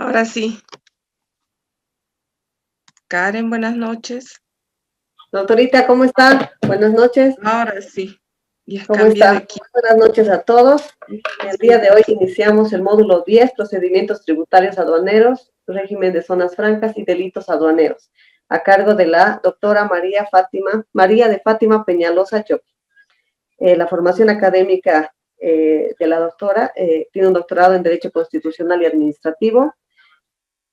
Ahora sí. Karen, buenas noches. Doctorita, ¿cómo está? Buenas noches. Ahora sí. Ya ¿Cómo cambié de está? equipo. Buenas noches a todos. El día de Disculpa. hoy iniciamos el módulo 10, procedimientos tributarios aduaneros, régimen de zonas francas y delitos aduaneros, a cargo de la doctora María de Fátima Peñalosa Choqui. La formación académica de la doctora tiene un doctorado en Derecho Constitucional y Administrativo,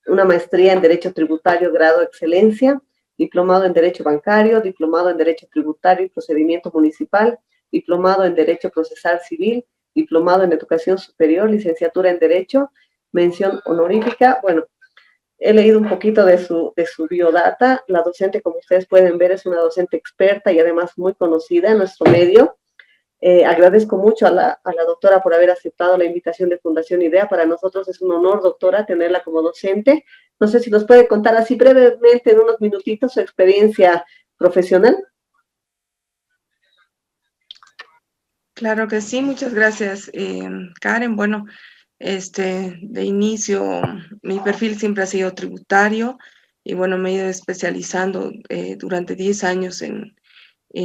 una maestría en Derecho Tributario, grado Excelencia, diplomado en Derecho Bancario, diplomado en Derecho Tributario y Procedimiento Municipal, diplomado en Derecho Procesal Civil, diplomado en Educación Superior, licenciatura en Derecho, mención honorífica. Bueno, he leído un poquito de su biodata. La docente, como ustedes pueden ver, es una docente experta y además muy conocida en nuestro medio. Agradezco mucho a la doctora por haber aceptado la invitación de Fundación IDEA. Para nosotros es un honor, doctora, tenerla como docente. No sé si nos puede contar así brevemente, en unos minutitos, su experiencia profesional. Claro que sí, muchas gracias, Karen. Bueno, de inicio, mi perfil siempre ha sido tributario y bueno, me he ido especializando durante 10 años en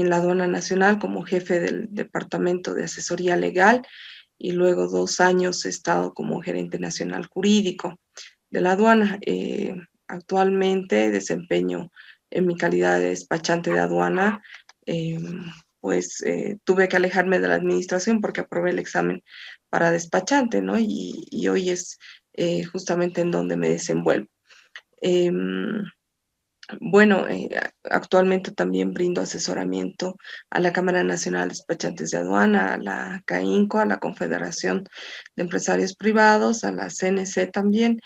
la aduana nacional como jefe del departamento de asesoría legal y luego 2 años he estado como gerente nacional jurídico de la aduana. Actualmente desempeño en mi calidad de despachante de aduana, eh, tuve que alejarme de la administración porque aprobé el examen para despachante, ¿no? Y hoy es justamente en donde me desenvuelvo. Eh, bueno, actualmente también brindo asesoramiento a la Cámara Nacional de Despachantes de Aduana, a la CAINCO, a la Confederación de Empresarios Privados, a la CNC también,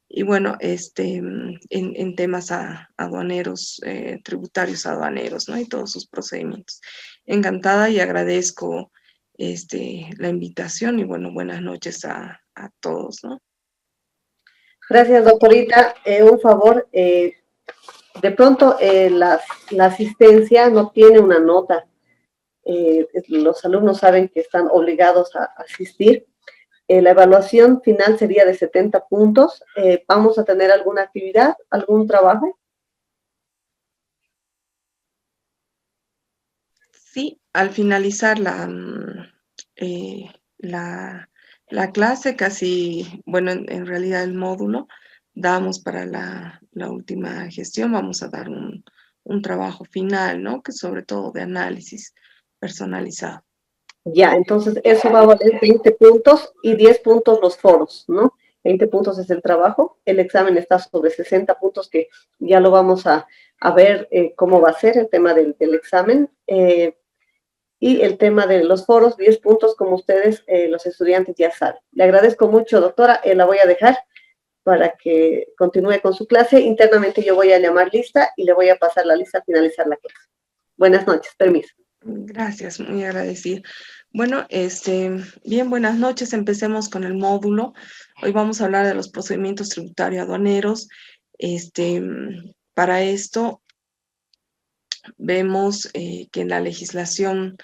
y bueno, en temas aduaneros, tributarios aduaneros, ¿no? Y todos sus procedimientos. Encantada y agradezco la invitación y bueno, buenas noches a todos, ¿no? Gracias, doctorita. Un favor, de pronto la asistencia no tiene una nota. Los alumnos saben que están obligados a asistir. La evaluación final sería de 70 puntos. ¿Vamos a tener alguna actividad, algún trabajo? Sí, al finalizar eh, la, la clase, casi, bueno, en realidad el módulo, damos para la última gestión, vamos a dar un trabajo final, ¿no? Que sobre todo de análisis personalizado. Ya, entonces eso va a valer 20 puntos y 10 puntos los foros, ¿no? 20 puntos es el trabajo, el examen está sobre 60 puntos que ya lo vamos a ver cómo va a ser el tema del examen. Y el tema de los foros, 10 puntos, como ustedes, los estudiantes ya saben. Le agradezco mucho, doctora, la voy a dejar para que continúe con su clase. Internamente yo voy a llamar lista y le voy a pasar la lista al finalizar la clase. Buenas noches, permiso. Gracias, muy agradecida. Bueno, bien, buenas noches. Empecemos con el módulo. Hoy vamos a hablar de los procedimientos tributarios aduaneros. Para esto vemos que en la legislación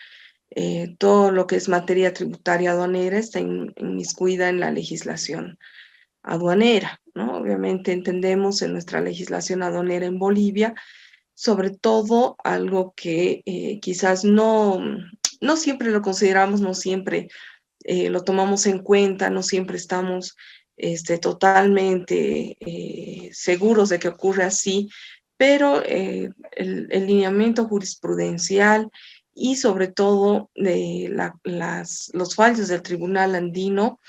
todo lo que es materia tributaria aduanera está inmiscuida en la legislación aduanera, ¿no? Obviamente entendemos en nuestra legislación aduanera en Bolivia, sobre todo algo que quizás no siempre lo consideramos, no siempre lo tomamos en cuenta, no siempre estamos totalmente seguros de que ocurre así, pero el lineamiento jurisprudencial y sobre todo los fallos del Tribunal Andino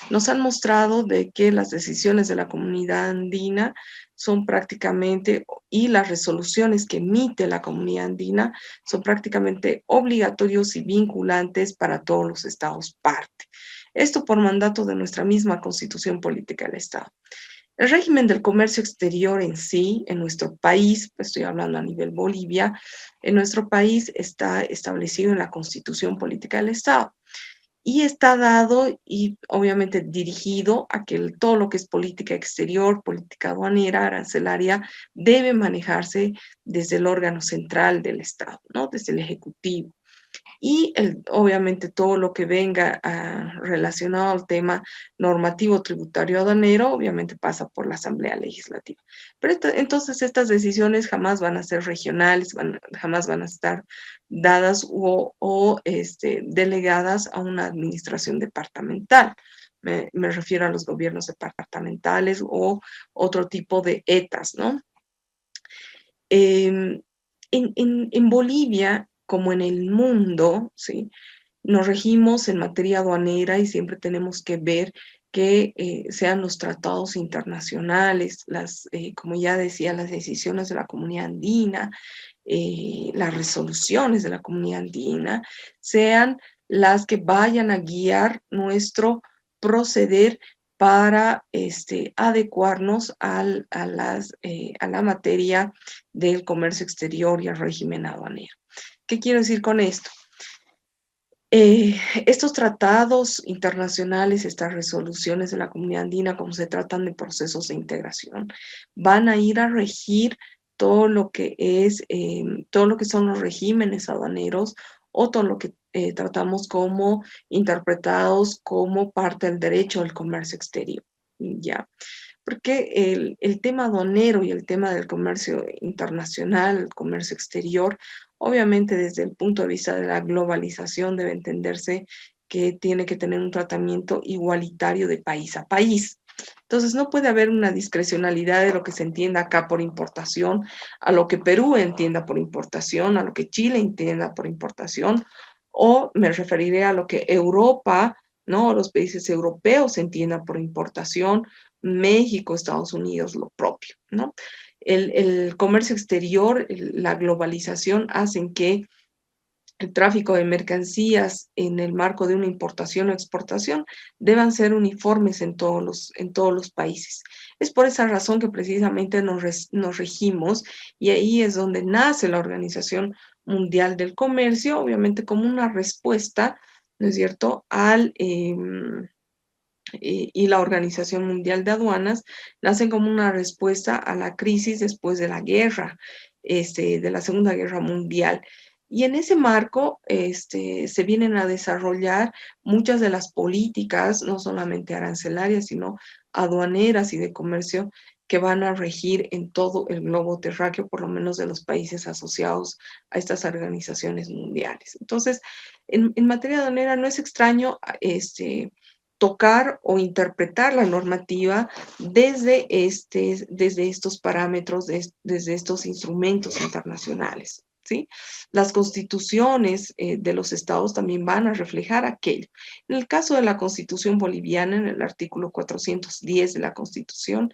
nos han mostrado de que las decisiones de la comunidad andina son prácticamente, y las resoluciones que emite la comunidad andina son prácticamente obligatorios y vinculantes para todos los estados parte. Esto por mandato de nuestra misma Constitución Política del Estado. El régimen del comercio exterior en sí, en nuestro país, estoy hablando a nivel Bolivia, en nuestro país está establecido en la Constitución Política del Estado y está dado y obviamente dirigido a que todo lo que es política exterior, política aduanera, arancelaria, debe manejarse desde el órgano central del Estado, ¿no? Desde el Ejecutivo. y obviamente todo lo que venga relacionado al tema normativo tributario aduanero, obviamente pasa por la Asamblea Legislativa. Pero entonces estas decisiones jamás van a ser regionales, jamás van a estar dadas delegadas a una administración departamental. Me refiero a los gobiernos departamentales o otro tipo de ETAs, ¿no? En Bolivia, como en el mundo, ¿sí? Nos regimos en materia aduanera y siempre tenemos que ver que sean los tratados internacionales, como ya decía, las decisiones de la comunidad andina, las resoluciones de la comunidad andina, sean las que vayan a guiar nuestro proceder para adecuarnos a la materia del comercio exterior y al régimen aduanero. ¿Qué quiero decir con esto? Estos tratados internacionales, estas resoluciones de la comunidad andina, como se tratan de procesos de integración, van a ir a regir todo lo que todo lo que son los regímenes aduaneros o todo lo que tratamos como interpretados como parte del derecho al comercio exterior, ¿ya? Porque el tema aduanero y el tema del comercio internacional, el comercio exterior, obviamente desde el punto de vista de la globalización debe entenderse que tiene que tener un tratamiento igualitario de país a país. Entonces no puede haber una discrecionalidad de lo que se entienda acá por importación, a lo que Perú entienda por importación, a lo que Chile entienda por importación, o me referiré a lo que Europa, ¿no? Los países europeos entiendan por importación, México, Estados Unidos, lo propio, ¿no? El comercio exterior, la globalización hacen que el tráfico de mercancías en el marco de una importación o exportación deban ser uniformes en todos los países. Es por esa razón que precisamente nos regimos y ahí es donde nace la Organización Mundial del Comercio, obviamente como una respuesta, ¿no es cierto?, y la Organización Mundial de Aduanas nacen como una respuesta a la crisis después de la guerra, de la Segunda Guerra Mundial. Y en ese marco se vienen a desarrollar muchas de las políticas, no solamente arancelarias, sino aduaneras y de comercio, que van a regir en todo el globo terráqueo, por lo menos de los países asociados a estas organizaciones mundiales. Entonces, en materia aduanera no es extraño tocar o interpretar la normativa desde estos parámetros, desde estos instrumentos internacionales. ¿Sí? Las constituciones de los estados también van a reflejar aquello. En el caso de la Constitución boliviana, en el artículo 410 de la Constitución,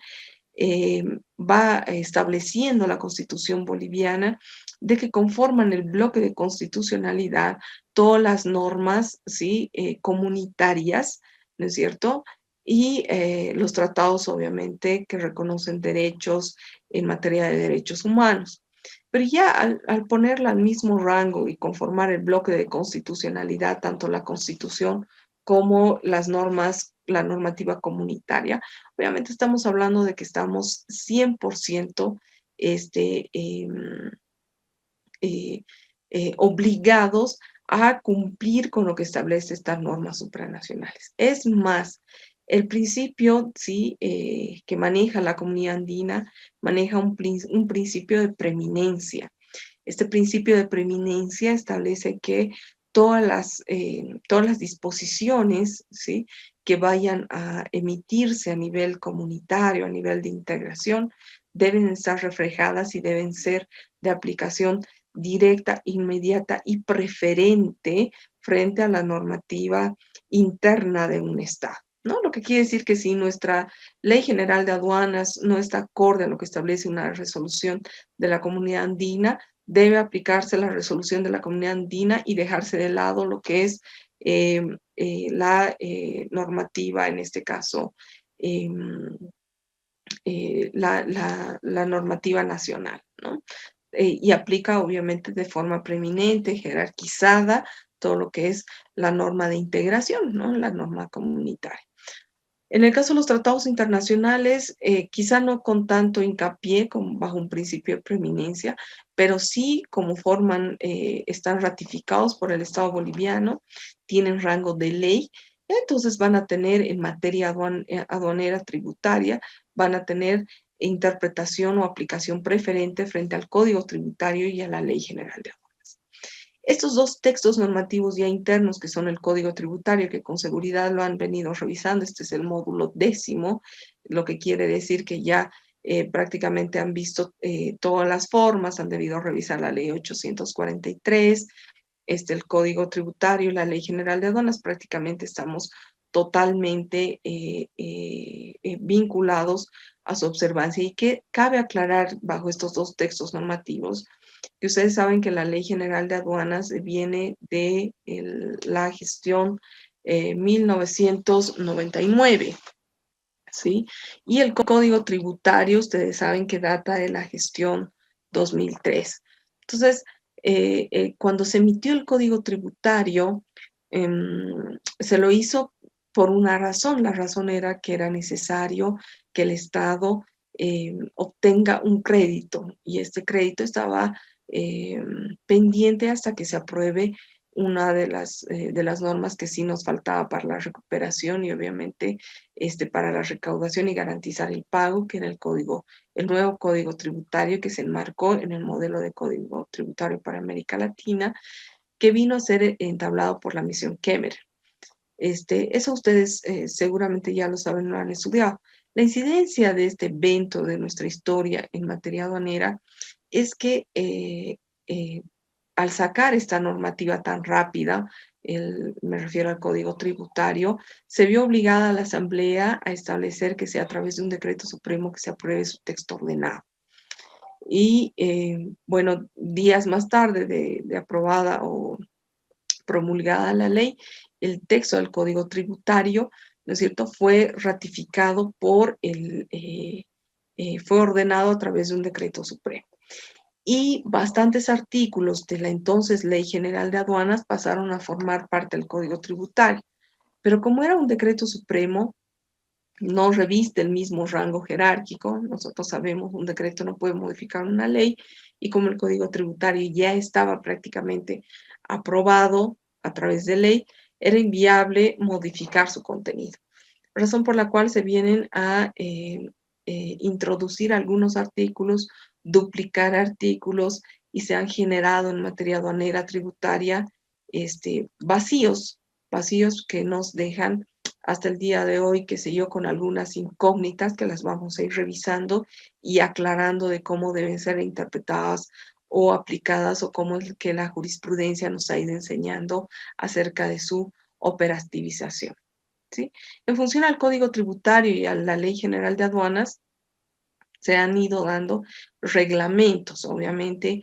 va estableciendo la Constitución boliviana de que conforman el bloque de constitucionalidad todas las normas, ¿sí? Comunitarias, ¿no es cierto? Y los tratados, obviamente, que reconocen derechos en materia de derechos humanos. Pero ya al ponerla al mismo rango y conformar el bloque de constitucionalidad, tanto la Constitución como las normas, la normativa comunitaria, obviamente estamos hablando de que estamos 100% obligados a cumplir con lo que establece estas normas supranacionales. Es más, el principio ¿sí? Que maneja la comunidad andina maneja un principio de preeminencia. Este principio de preeminencia establece que todas las disposiciones ¿sí? que vayan a emitirse a nivel comunitario, a nivel de integración, deben estar reflejadas y deben ser de aplicación directa, inmediata y preferente frente a la normativa interna de un Estado, ¿no? Lo que quiere decir que si nuestra Ley General de Aduanas no está acorde a lo que establece una resolución de la Comunidad Andina, debe aplicarse la resolución de la Comunidad Andina y dejarse de lado lo que es la normativa, en este caso, la normativa nacional, ¿no? Y aplica obviamente de forma preeminente, jerarquizada, todo lo que es la norma de integración, ¿no? La norma comunitaria. En el caso de los tratados internacionales, quizá no con tanto hincapié como bajo un principio de preeminencia, pero sí como están ratificados por el Estado boliviano, tienen rango de ley, entonces van a tener en materia aduanera tributaria, van a tener interpretación o aplicación preferente frente al Código Tributario y a la Ley General de Aduanas. Estos dos textos normativos ya internos, que son el Código Tributario, que con seguridad lo han venido revisando, este es el módulo 10, lo que quiere decir que ya prácticamente han visto todas las formas, han debido revisar la ley 843, el Código Tributario y la Ley General de Aduanas, prácticamente estamos totalmente vinculados a su observancia. Y que cabe aclarar bajo estos dos textos normativos, que ustedes saben que la Ley General de Aduanas viene de la gestión 1999, ¿sí? Y el Código Tributario, ustedes saben que data de la gestión 2003. Entonces, cuando se emitió el Código Tributario, se lo hizo por una razón. La razón era que era necesario que el Estado obtenga un crédito, y este crédito estaba pendiente hasta que se apruebe una de las normas que sí nos faltaba para la recuperación y obviamente para la recaudación y garantizar el pago, que era el nuevo código tributario que se enmarcó en el modelo de código tributario para América Latina, que vino a ser entablado por la misión Kemmerer. Eso ustedes seguramente ya lo saben, lo han estudiado. La incidencia de este evento de nuestra historia en materia aduanera es que al sacar esta normativa tan rápida, me refiero al Código Tributario, se vio obligada a la Asamblea a establecer que sea a través de un decreto supremo que se apruebe su texto ordenado. Y bueno, días más tarde de aprobada o promulgada la ley, el texto del Código Tributario, ¿no es cierto?, fue ratificado fue ordenado a través de un decreto supremo. Y bastantes artículos de la entonces Ley General de Aduanas pasaron a formar parte del Código Tributario. Pero como era un decreto supremo, no reviste el mismo rango jerárquico. Nosotros sabemos, un decreto no puede modificar una ley, y como el Código Tributario ya estaba prácticamente aprobado a través de ley, era inviable modificar su contenido. Razón por la cual se vienen a introducir algunos artículos, duplicar artículos, y se han generado en materia aduanera tributaria vacíos que nos dejan hasta el día de hoy, qué sé yo, con algunas incógnitas que las vamos a ir revisando y aclarando de cómo deben ser interpretadas o aplicadas, o cómo es que la jurisprudencia nos ha ido enseñando acerca de su operativización, ¿sí? En función al Código Tributario y a la Ley General de Aduanas, se han ido dando reglamentos. Obviamente,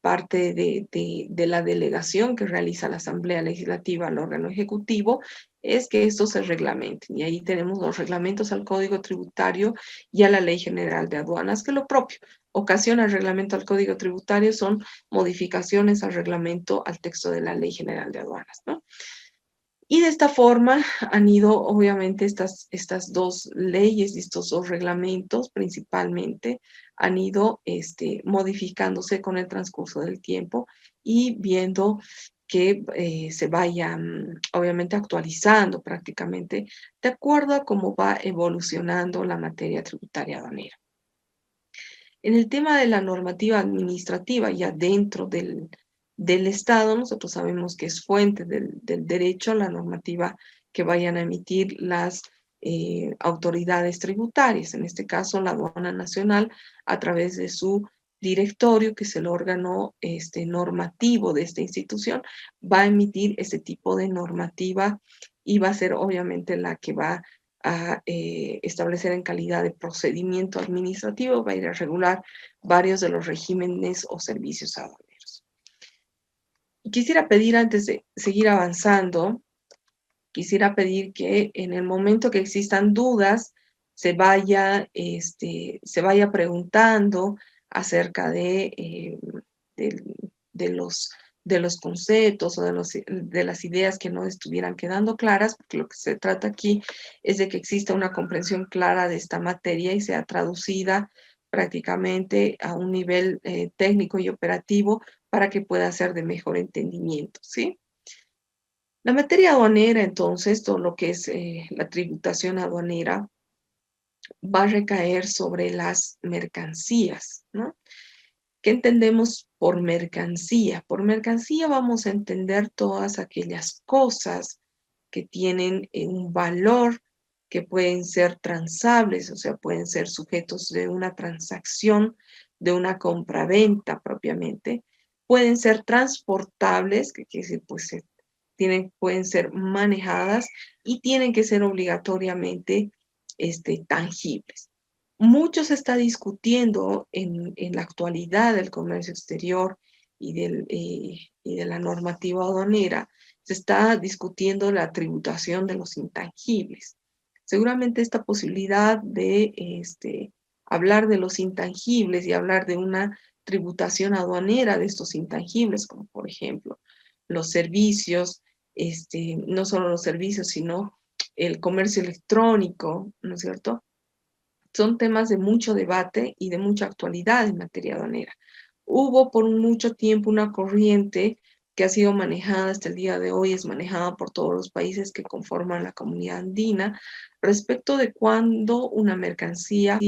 parte de la delegación que realiza la Asamblea Legislativa al órgano ejecutivo es que esto se reglamente. Y ahí tenemos los reglamentos al Código Tributario y a la Ley General de Aduanas, que lo propio ocasiona el reglamento al Código Tributario son modificaciones al reglamento, al texto de la Ley General de Aduanas, ¿no? Y de esta forma han ido, obviamente, estas dos leyes, estos dos reglamentos principalmente, han ido modificándose con el transcurso del tiempo y viendo que se vayan, obviamente, actualizando prácticamente de acuerdo a cómo va evolucionando la materia tributaria aduanera. En el tema de la normativa administrativa, ya dentro del Estado, nosotros sabemos que es fuente del derecho la normativa que vayan a emitir las autoridades tributarias, en este caso la Aduana Nacional, a través de su directorio, que es el órgano normativo de esta institución, va a emitir este tipo de normativa, y va a ser obviamente la que va a establecer en calidad de procedimiento administrativo, va a ir a regular varios de los regímenes o servicios aduaneros. Quisiera pedir, antes de seguir avanzando, quisiera pedir que en el momento que existan dudas, se vaya preguntando acerca de los de los conceptos o de las ideas que no estuvieran quedando claras, porque lo que se trata aquí es de que exista una comprensión clara de esta materia y sea traducida prácticamente a un nivel técnico y operativo para que pueda ser de mejor entendimiento, ¿sí? La materia aduanera, entonces, todo lo que es la tributación aduanera, va a recaer sobre las mercancías, ¿no? ¿Qué entendemos por mercancía? Por mercancía vamos a entender todas aquellas cosas que tienen un valor, que pueden ser transables, o sea, pueden ser sujetos de una transacción, de una compra-venta propiamente. Pueden ser transportables, que quiere decir, pues pueden ser manejadas y tienen que ser obligatoriamente tangibles. Mucho se está discutiendo en la actualidad del comercio exterior y de la normativa aduanera. Se está discutiendo la tributación de los intangibles. Seguramente esta posibilidad de hablar de los intangibles y hablar de una tributación aduanera de estos intangibles, como por ejemplo los servicios, no solo los servicios, sino el comercio electrónico, ¿no es cierto? Son temas de mucho debate y de mucha actualidad en materia aduanera. Hubo por mucho tiempo una corriente que ha sido manejada hasta el día de hoy, es manejada por todos los países que conforman la comunidad andina, respecto de cuándo una mercancía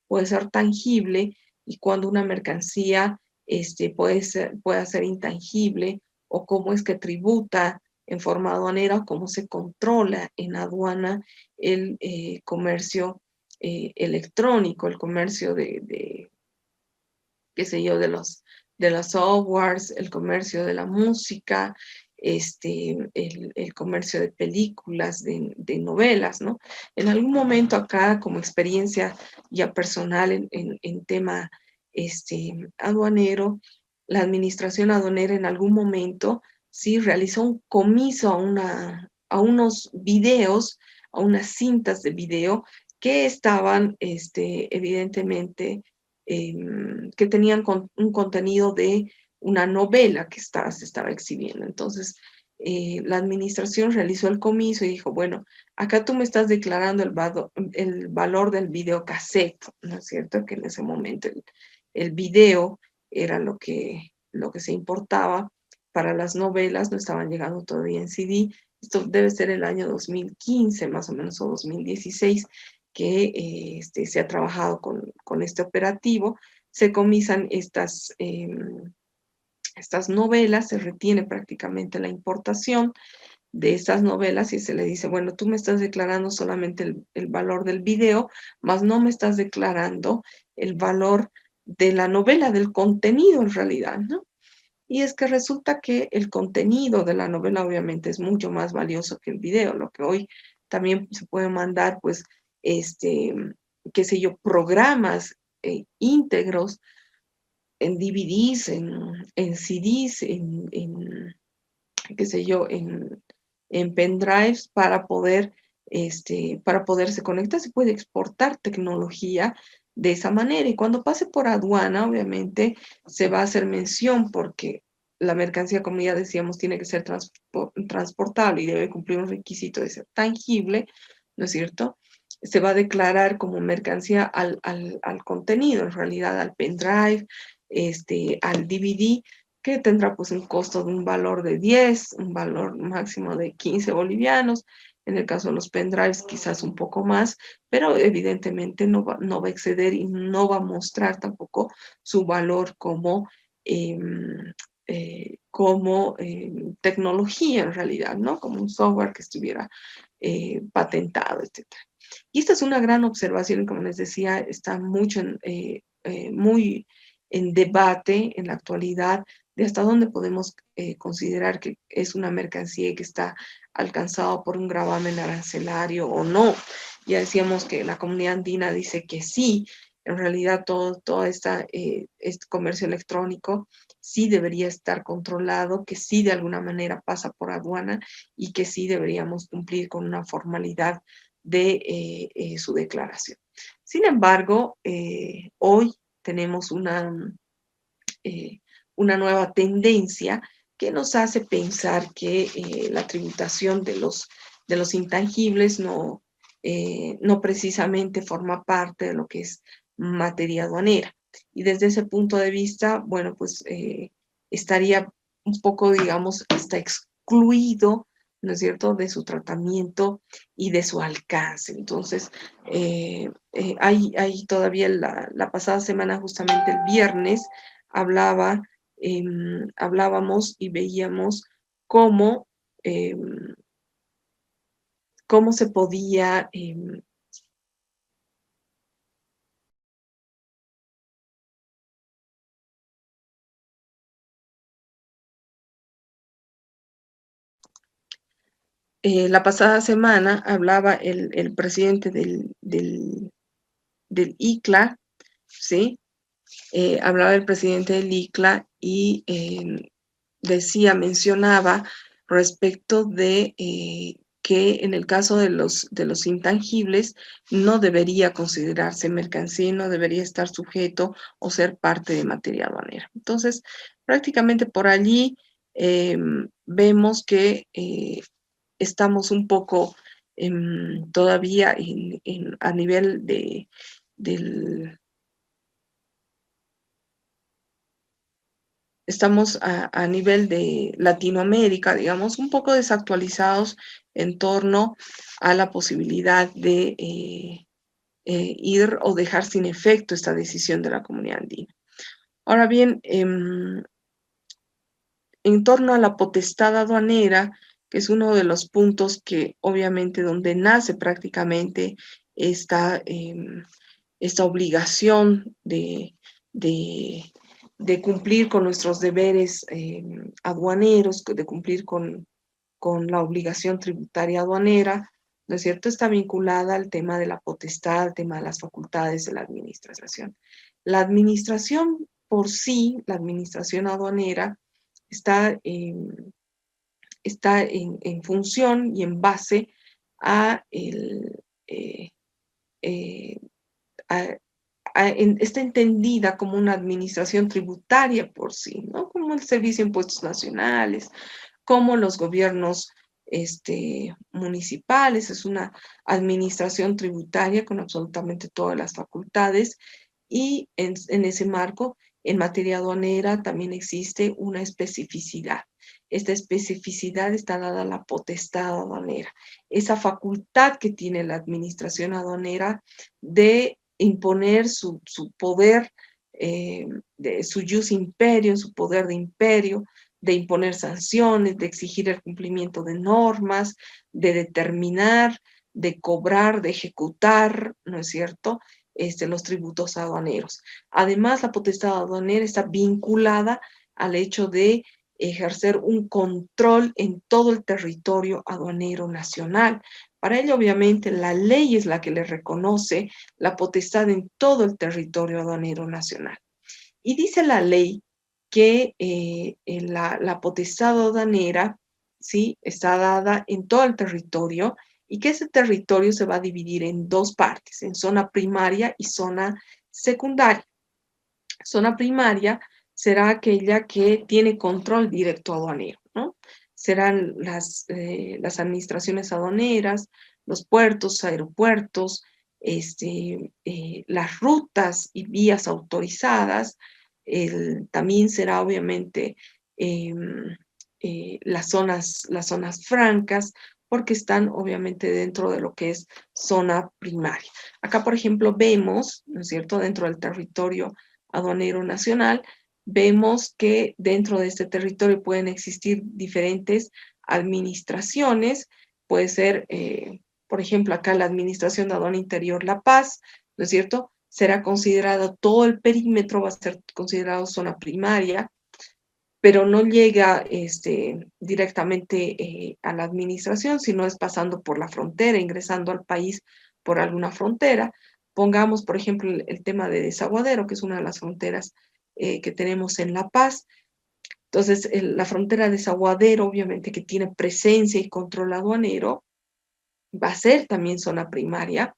puede ser tangible y cuándo una mercancía puede ser intangible, o cómo es que tributa en forma aduanera, o cómo se controla en aduana el comercio electrónico, el comercio qué sé yo, de los softwares, el comercio de la música, el comercio de películas, de novelas, ¿no? En algún momento acá, como experiencia ya personal en tema aduanero, la administración aduanera en algún momento sí realizó un comiso a unos videos, a unas cintas de video que estaban evidentemente que tenían un contenido de una novela que se estaba exhibiendo. Entonces, la administración realizó el comiso y dijo, bueno, acá tú me estás declarando el valor del videocassette, ¿no es cierto? Que en ese momento el video era lo que se importaba para las novelas, no estaban llegando todavía en CD. Esto debe ser el año 2015 más o menos, o 2016, que se ha trabajado con este operativo. Se comisan estas novelas, se retiene prácticamente la importación de estas novelas y se le dice, bueno, tú me estás declarando solamente el valor del video, más no me estás declarando el valor de la novela, del contenido en realidad, ¿no? Y es que resulta que el contenido de la novela obviamente es mucho más valioso que el video, lo que hoy también se puede mandar, pues, este, qué sé yo, programas íntegros en DVDs, en CDs, qué sé yo, en pendrives para poderse conectar. Se puede exportar tecnología de esa manera y cuando pase por aduana, obviamente, se va a hacer mención porque la mercancía, como ya decíamos, tiene que ser transportable y debe cumplir un requisito de ser tangible, ¿no es cierto? Se va a declarar como mercancía al contenido, en realidad al pendrive, al DVD, que tendrá pues un costo de un valor de 10, un valor máximo de 15 bolivianos. En el caso de los pendrives quizás un poco más, pero evidentemente no va a exceder y no va a mostrar tampoco su valor como tecnología en realidad, ¿no? Como un software que estuviera patentado, etcétera. Y esta es una gran observación, como les decía, está muy en debate en la actualidad de hasta dónde podemos considerar que es una mercancía que está alcanzado por un gravamen arancelario o no. Ya decíamos que la comunidad andina dice que sí, en realidad todo este comercio electrónico sí debería estar controlado, que sí de alguna manera pasa por aduana y que sí deberíamos cumplir con una formalidad de su declaración. Sin embargo, hoy tenemos eh, una nueva tendencia que nos hace pensar que la tributación de los intangibles no precisamente forma parte de lo que es materia aduanera. Y desde ese punto de vista, bueno, pues estaría un poco, digamos, hasta excluido, ¿no es cierto?, de su tratamiento y de su alcance. Entonces, hay todavía la pasada semana, justamente el viernes, hablábamos y veíamos cómo, cómo se podía la pasada semana hablaba el presidente del ICLA, ¿sí? Hablaba el presidente del ICLA y mencionaba respecto de que en el caso de los intangibles no debería considerarse mercancía, no debería estar sujeto o ser parte de materia aduanera. Entonces, prácticamente por allí vemos que estamos un poco todavía a nivel del estamos a nivel de Latinoamérica, digamos, un poco desactualizados en torno a la posibilidad de ir o dejar sin efecto esta decisión de la Comunidad Andina. Ahora bien, en torno a la potestad aduanera, que es uno de los puntos que obviamente donde nace prácticamente esta, esta obligación de cumplir con nuestros deberes aduaneros, de cumplir con la obligación tributaria aduanera, ¿no es cierto? Está vinculada al tema de la potestad, al tema de las facultades de la administración. La administración por sí, la administración aduanera, está, está en función y en base a, eh, eh, a está entendida como una administración tributaria por sí, ¿no? Como el Servicio de Impuestos Nacionales, como los gobiernos municipales, es una administración tributaria con absolutamente todas las facultades y en ese marco, en materia aduanera también existe una especificidad. Esta especificidad está dada a la potestad aduanera, esa facultad que tiene la administración aduanera de imponer su poder, de su jus imperio, su poder de imperio, de imponer sanciones, de exigir el cumplimiento de normas, de determinar, de cobrar, de ejecutar, ¿no es cierto?, los tributos aduaneros. Además, la potestad aduanera está vinculada al hecho de ejercer un control en todo el territorio aduanero nacional. Para ello, obviamente, la ley es la que le reconoce la potestad en todo el territorio aduanero nacional. Y dice la ley que la potestad aduanera, ¿sí?, está dada en todo el territorio y que ese territorio se va a dividir en dos partes, en zona primaria y zona secundaria. Zona primaria será aquella que tiene control directo aduanero, ¿no? Serán las administraciones aduaneras, los puertos, aeropuertos, las rutas y vías autorizadas. También será obviamente las zonas francas, porque están obviamente dentro de lo que es zona primaria. Acá, por ejemplo, vemos, ¿no es cierto?, dentro del territorio aduanero nacional, vemos que dentro de este territorio pueden existir diferentes administraciones, puede ser, por ejemplo, acá la Administración de Aduana Interior La Paz, ¿no es cierto?, será considerado, todo el perímetro va a ser considerado zona primaria, pero no llega directamente a la administración, sino es pasando por la frontera, ingresando al país por alguna frontera. Pongamos, por ejemplo, el tema de Desaguadero, que es una de las fronteras que tenemos en La Paz. Entonces, la frontera de Desaguadero, obviamente, que tiene presencia y control aduanero, va a ser también zona primaria.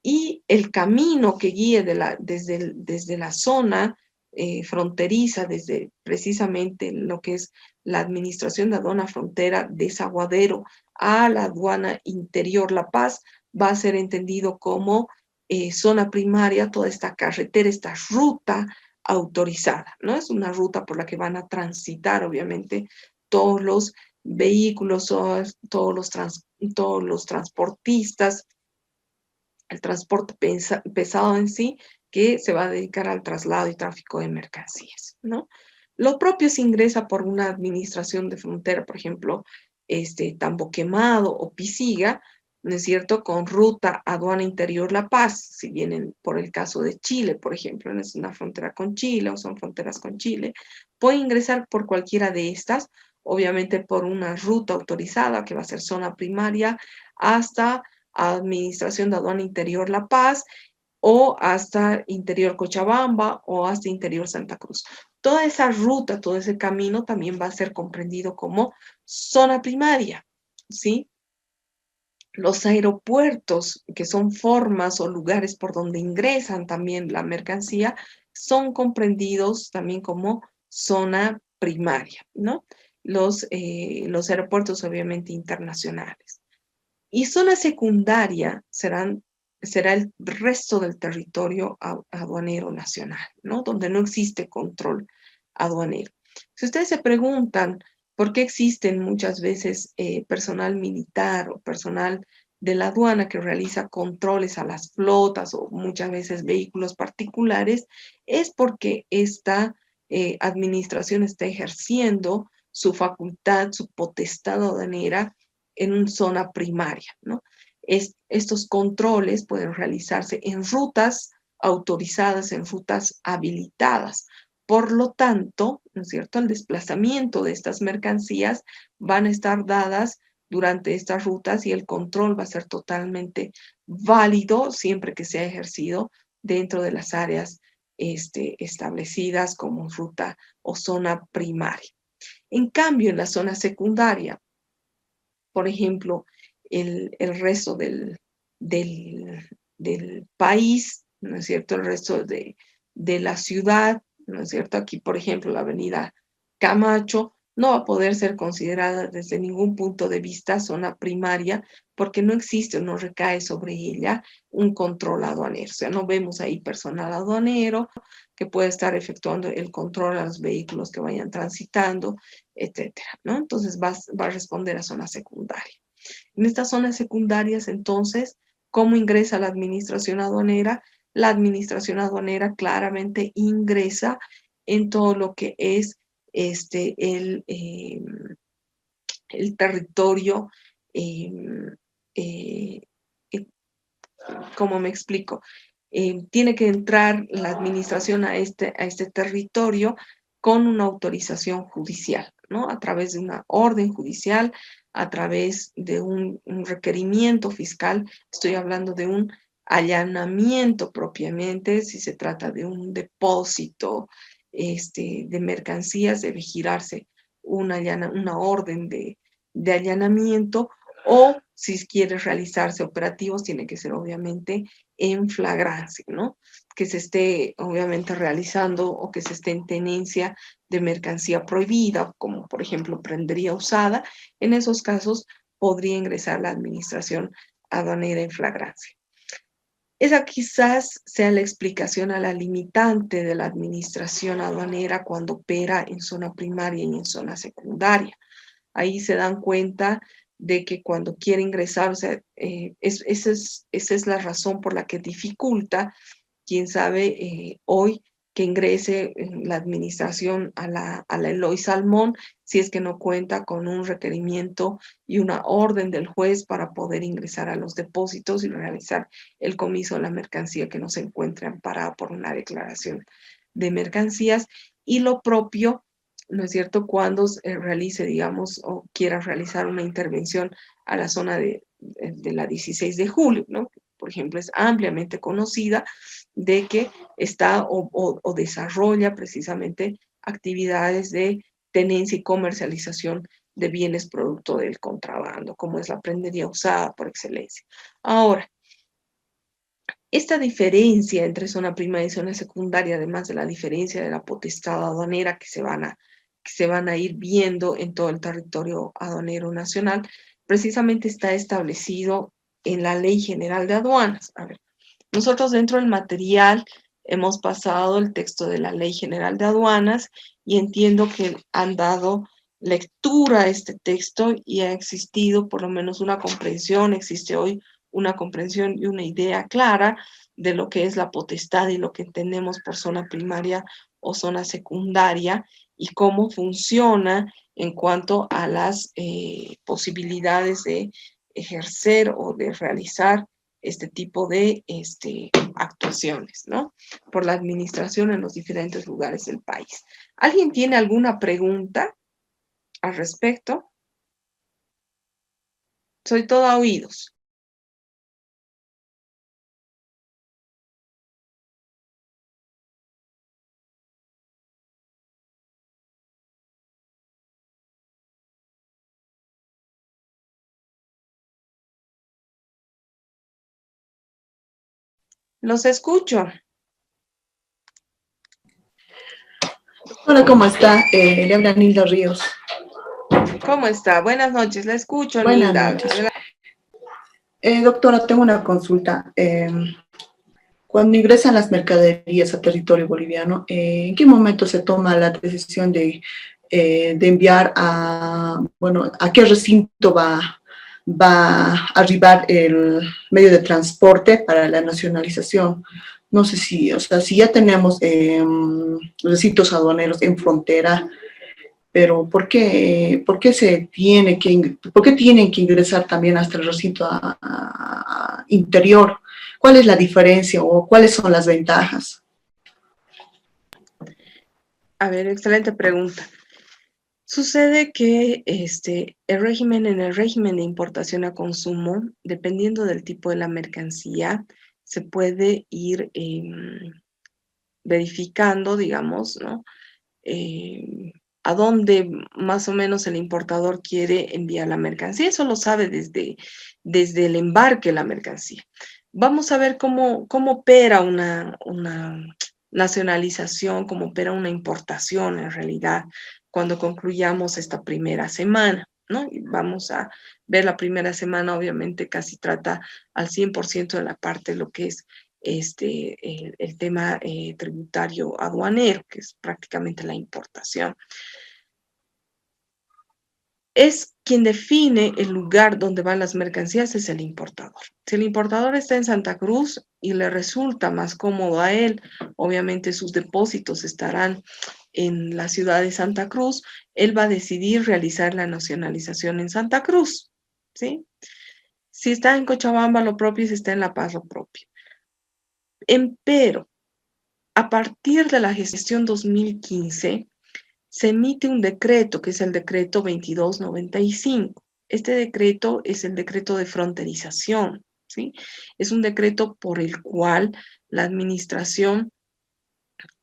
Y el camino que guíe desde la zona fronteriza, desde precisamente lo que es la Administración de Aduana Frontera, Desaguadero, a la Aduana Interior La Paz, va a ser entendido como zona primaria toda esta carretera, esta ruta autorizada, ¿no? Es una ruta por la que van a transitar, obviamente, todos los vehículos, todos los transportistas, el transporte pesado en sí, que se va a dedicar al traslado y tráfico de mercancías, ¿no? Lo propio se ingresa por una administración de frontera, por ejemplo, Tambo Quemado o Pisiga, ¿no es cierto?, con ruta aduana interior La Paz, si vienen por el caso de Chile, por ejemplo, no es una frontera con Chile o son fronteras con Chile, puede ingresar por cualquiera de estas, obviamente por una ruta autorizada, que va a ser zona primaria, hasta Administración de Aduana Interior La Paz, o hasta Interior Cochabamba, o hasta Interior Santa Cruz. Toda esa ruta, todo ese camino también va a ser comprendido como zona primaria, ¿sí? Los aeropuertos, que son formas o lugares por donde ingresan también la mercancía, son comprendidos también como zona primaria, ¿no? Los aeropuertos obviamente internacionales. Y zona secundaria será el resto del territorio aduanero nacional, ¿no? Donde no existe control aduanero. Si ustedes se preguntan por qué existen muchas veces personal militar o personal de la aduana que realiza controles a las flotas o muchas veces vehículos particulares, es porque esta administración está ejerciendo su facultad, su potestad aduanera en una zona primaria, ¿no? Estos controles pueden realizarse en rutas autorizadas, en rutas habilitadas. Por lo tanto, ¿no es cierto?, el desplazamiento de estas mercancías van a estar dadas durante estas rutas y el control va a ser totalmente válido siempre que sea ejercido dentro de las áreas establecidas como ruta o zona primaria. En cambio, en la zona secundaria, por ejemplo, el resto del país, ¿no es cierto? El resto de la ciudad, ¿no es cierto? Aquí, por ejemplo, la avenida Camacho no va a poder ser considerada desde ningún punto de vista zona primaria porque no existe o no recae sobre ella un control aduanero. O sea, no vemos ahí personal aduanero que pueda estar efectuando el control a los vehículos que vayan transitando, etcétera, ¿no? Entonces va a responder a zona secundaria. En estas zonas secundarias, entonces, ¿cómo ingresa la administración aduanera? La administración aduanera claramente ingresa en todo lo que es el territorio, eh, eh, eh, ¿cómo me explico? Tiene que entrar la administración a este territorio con una autorización judicial, ¿no? A través de una orden judicial, a través de un requerimiento fiscal. Estoy hablando de un allanamiento propiamente, si se trata de un depósito de mercancías, debe girarse una orden de allanamiento, o si quiere realizarse operativos, tiene que ser obviamente en flagrancia, ¿no? Que se esté obviamente realizando o que se esté en tenencia de mercancía prohibida, como por ejemplo prendería usada. En esos casos podría ingresar la administración aduanera en flagrancia. Esa quizás sea la explicación a la limitante de la administración aduanera cuando opera en zona primaria y en zona secundaria. Ahí se dan cuenta de que cuando quiere ingresar, o sea, esa es la razón por la que dificulta, quién sabe, hoy que ingrese en la administración a la Eloy Salmón, si es que no cuenta con un requerimiento y una orden del juez para poder ingresar a los depósitos y realizar el comiso de la mercancía que no se encuentre amparada por una declaración de mercancías. Y lo propio, ¿no es cierto?, cuando realice, digamos, o quiera realizar una intervención a la zona de la 16 de julio, ¿no? Por ejemplo, es ampliamente conocida de que está o desarrolla precisamente actividades de tenencia y comercialización de bienes producto del contrabando, como es la prendería usada por excelencia. Ahora, Esta diferencia entre zona primaria y zona secundaria, además de la diferencia de la potestad aduanera que se van a ir viendo en todo el territorio aduanero nacional, precisamente está establecido en la Ley General de Aduanas. A ver, nosotros dentro del material hemos pasado el texto de la Ley General de Aduanas y entiendo que han dado lectura a este texto y ha existido por lo menos una comprensión, existe hoy una comprensión y una idea clara de lo que es la potestad y lo que entendemos por zona primaria o zona secundaria y cómo funciona en cuanto a las posibilidades de ejercer o de realizar este tipo de actuaciones, ¿no? Por la administración en los diferentes lugares del país. ¿Alguien tiene alguna pregunta al respecto? Soy toda oídos. Los escucho. Hola, ¿cómo está? Le habla Nilda Ríos. ¿Cómo está? Buenas noches, la escucho, Buenas Nilda. noches. Doctora, tengo una consulta. Cuando ingresan las mercaderías a territorio boliviano, ¿en qué momento se toma la decisión de enviar a qué recinto va a arribar el medio de transporte para la nacionalización? No sé si ya tenemos recintos aduaneros en frontera, pero ¿por qué tienen que ingresar también hasta el recinto interior? ¿Cuál es la diferencia o cuáles son las ventajas? A ver, excelente pregunta. Sucede que en el régimen de importación a consumo, dependiendo del tipo de la mercancía, se puede ir verificando, digamos, ¿no? A dónde más o menos el importador quiere enviar la mercancía. Eso lo sabe desde el embarque de la mercancía. Vamos a ver cómo opera una nacionalización, cómo opera una importación en realidad cuando concluyamos esta primera semana, ¿no? Y vamos a ver la primera semana, obviamente casi trata al 100% de la parte de lo que es el tema tributario aduanero, que es prácticamente la importación. Es quien define el lugar donde van las mercancías, es el importador. Si el importador está en Santa Cruz y le resulta más cómodo a él, obviamente sus depósitos estarán en la ciudad de Santa Cruz, él va a decidir realizar la nacionalización en Santa Cruz, ¿sí? Si está en Cochabamba, lo propio, y si está en La Paz, lo propio. Empero, a partir de la gestión 2015, se emite un decreto, que es el decreto 2295. Este decreto es el decreto de fronterización, ¿sí? Es un decreto por el cual la administración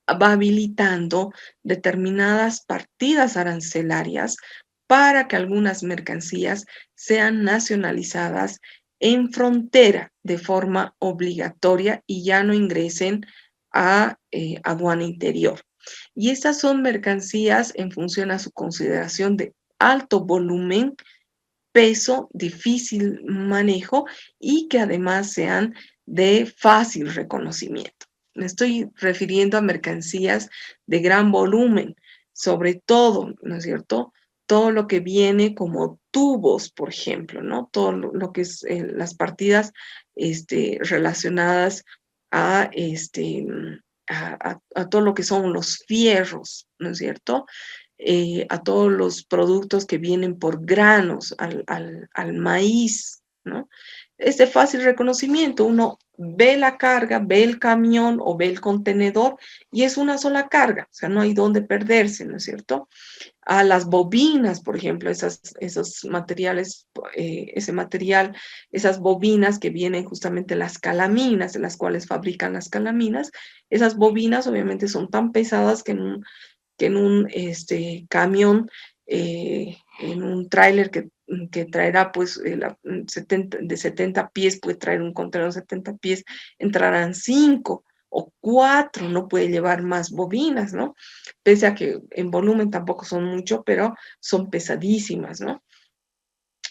va habilitando determinadas partidas arancelarias para que algunas mercancías sean nacionalizadas en frontera de forma obligatoria y ya no ingresen a aduana interior. Y estas son mercancías en función a su consideración de alto volumen, peso, difícil manejo y que además sean de fácil reconocimiento. Me estoy refiriendo a mercancías de gran volumen, sobre todo, ¿no es cierto? Todo lo que viene como tubos, por ejemplo, ¿no? Todo lo que es las partidas relacionadas a, a todo lo que son los fierros, ¿no es cierto? A todos los productos que vienen por granos, al maíz, ¿no? Es de fácil reconocimiento. Uno ve la carga, ve el camión o ve el contenedor y es una sola carga, o sea, no hay dónde perderse, ¿no es cierto? A las bobinas, por ejemplo, esos materiales, ese material, esas bobinas que vienen justamente las calaminas, de las cuales fabrican las calaminas, esas bobinas obviamente son tan pesadas que en un camión, en un tráiler que que traerá pues de 70 pies, puede traer un contenedor de 70 pies, entrarán 5 o 4, no puede llevar más bobinas, ¿no? Pese a que en volumen tampoco son mucho, pero son pesadísimas, ¿no?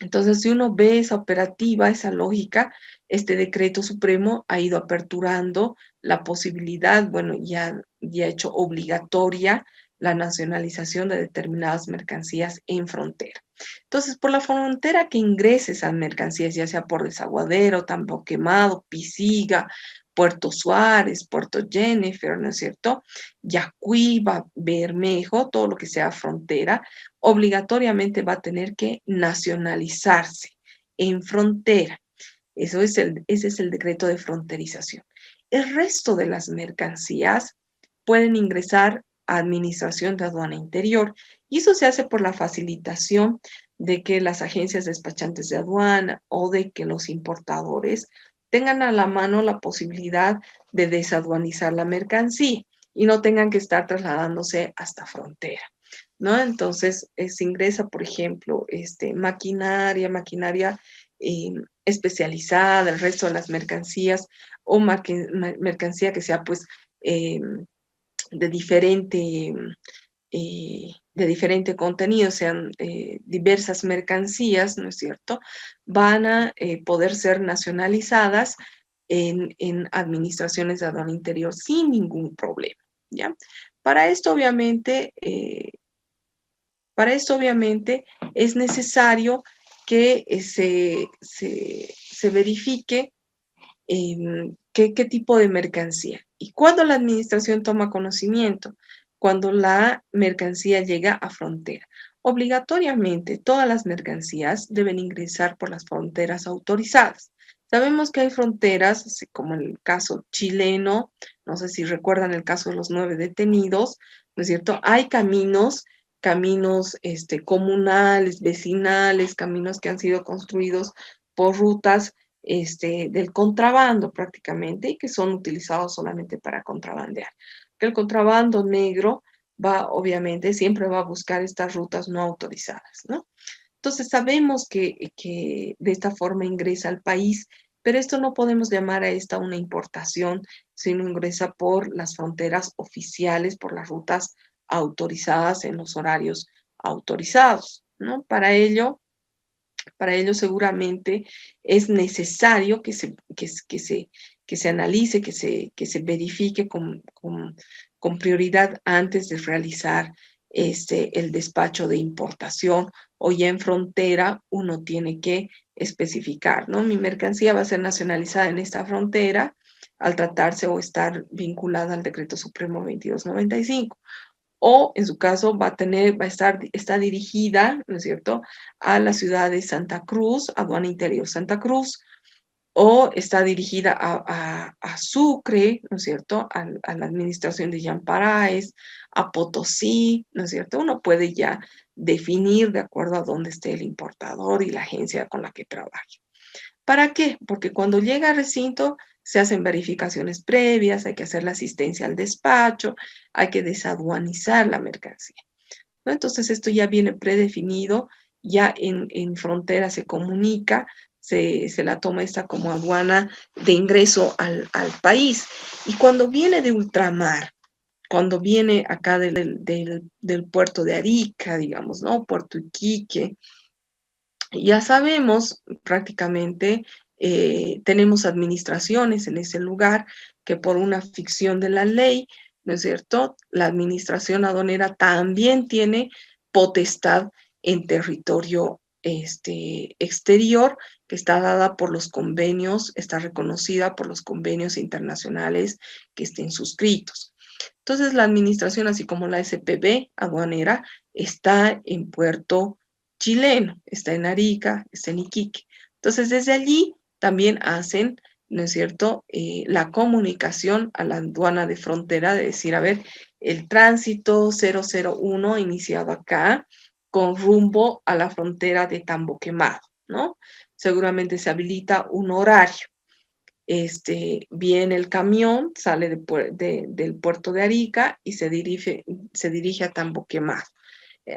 Entonces, si uno ve esa operativa, esa lógica, este decreto supremo ha ido aperturando la posibilidad, bueno, ya ha hecho obligatoria la nacionalización de determinadas mercancías en frontera. Entonces, por la frontera que ingrese esas mercancías, ya sea por Desaguadero, Tambo Quemado, Pisiga, Puerto Suárez, Puerto Jennifer, ¿no es cierto? Yacuiba, Bermejo, todo lo que sea frontera, obligatoriamente va a tener que nacionalizarse en frontera. Ese es el decreto de fronterización. El resto de las mercancías pueden ingresar a Administración de Aduana Interior y eso se hace por la facilitación de que las agencias despachantes de aduana o de que los importadores tengan a la mano la posibilidad de desaduanizar la mercancía y no tengan que estar trasladándose hasta frontera, ¿no? Entonces, se ingresa, por ejemplo, maquinaria especializada, el resto de las mercancías o mercancía que sea pues eh, de diferente contenido, sean diversas mercancías, ¿no es cierto? Van a poder ser nacionalizadas en administraciones de aduana interior sin ningún problema, ¿ya? Para esto, obviamente, es necesario que se verifique qué tipo de mercancía. ¿Y cuándo la administración toma conocimiento? Cuando la mercancía llega a frontera. Obligatoriamente, todas las mercancías deben ingresar por las fronteras autorizadas. Sabemos que hay fronteras, así como en el caso chileno, no sé si recuerdan el caso de los 9 detenidos, ¿no es cierto? Hay caminos comunales, vecinales, caminos que han sido construidos por rutas del contrabando prácticamente y que son utilizados solamente para contrabandear. Que el contrabando negro obviamente, siempre va a buscar estas rutas no autorizadas, ¿no? Entonces sabemos que de esta forma ingresa al país, pero esto no podemos llamar a esta una importación, sino ingresa por las fronteras oficiales, por las rutas autorizadas en los horarios autorizados, ¿no? Para ello seguramente es necesario que se analice, que se verifique con prioridad antes de realizar el despacho de importación o ya en frontera uno tiene que especificar, ¿no? Mi mercancía va a ser nacionalizada en esta frontera al tratarse o estar vinculada al Decreto Supremo 2295 o en su caso está dirigida, ¿no es cierto?, a la ciudad de Santa Cruz, Aduana Interior Santa Cruz, o está dirigida a Sucre, ¿no es cierto?, a la administración de Yamparaes, a Potosí, ¿no es cierto? Uno puede ya definir de acuerdo a dónde esté el importador y la agencia con la que trabaje. ¿Para qué? Porque cuando llega al recinto se hacen verificaciones previas, hay que hacer la asistencia al despacho, hay que desaduanizar la mercancía, ¿no? Entonces esto ya viene predefinido, ya en frontera se comunica, se la toma esta como aduana de ingreso al país. Y cuando viene de ultramar, cuando viene acá del puerto de Arica, digamos, ¿no? Puerto Iquique, ya sabemos prácticamente, tenemos administraciones en ese lugar que por una ficción de la ley, ¿no es cierto? La administración aduanera también tiene potestad en territorio exterior que está dada por los convenios, está reconocida por los convenios internacionales que estén suscritos. Entonces, la administración, así como la SPB aduanera, está en Puerto chileno, está en Arica, está en Iquique. Entonces, desde allí también hacen, ¿no es cierto?, la comunicación a la aduana de frontera de decir, a ver, el tránsito 001 iniciado acá con rumbo a la frontera de Tambo Quemado, ¿no? Seguramente se habilita un horario. Viene el camión, sale del puerto de Arica y se dirige a Tambo Quemado.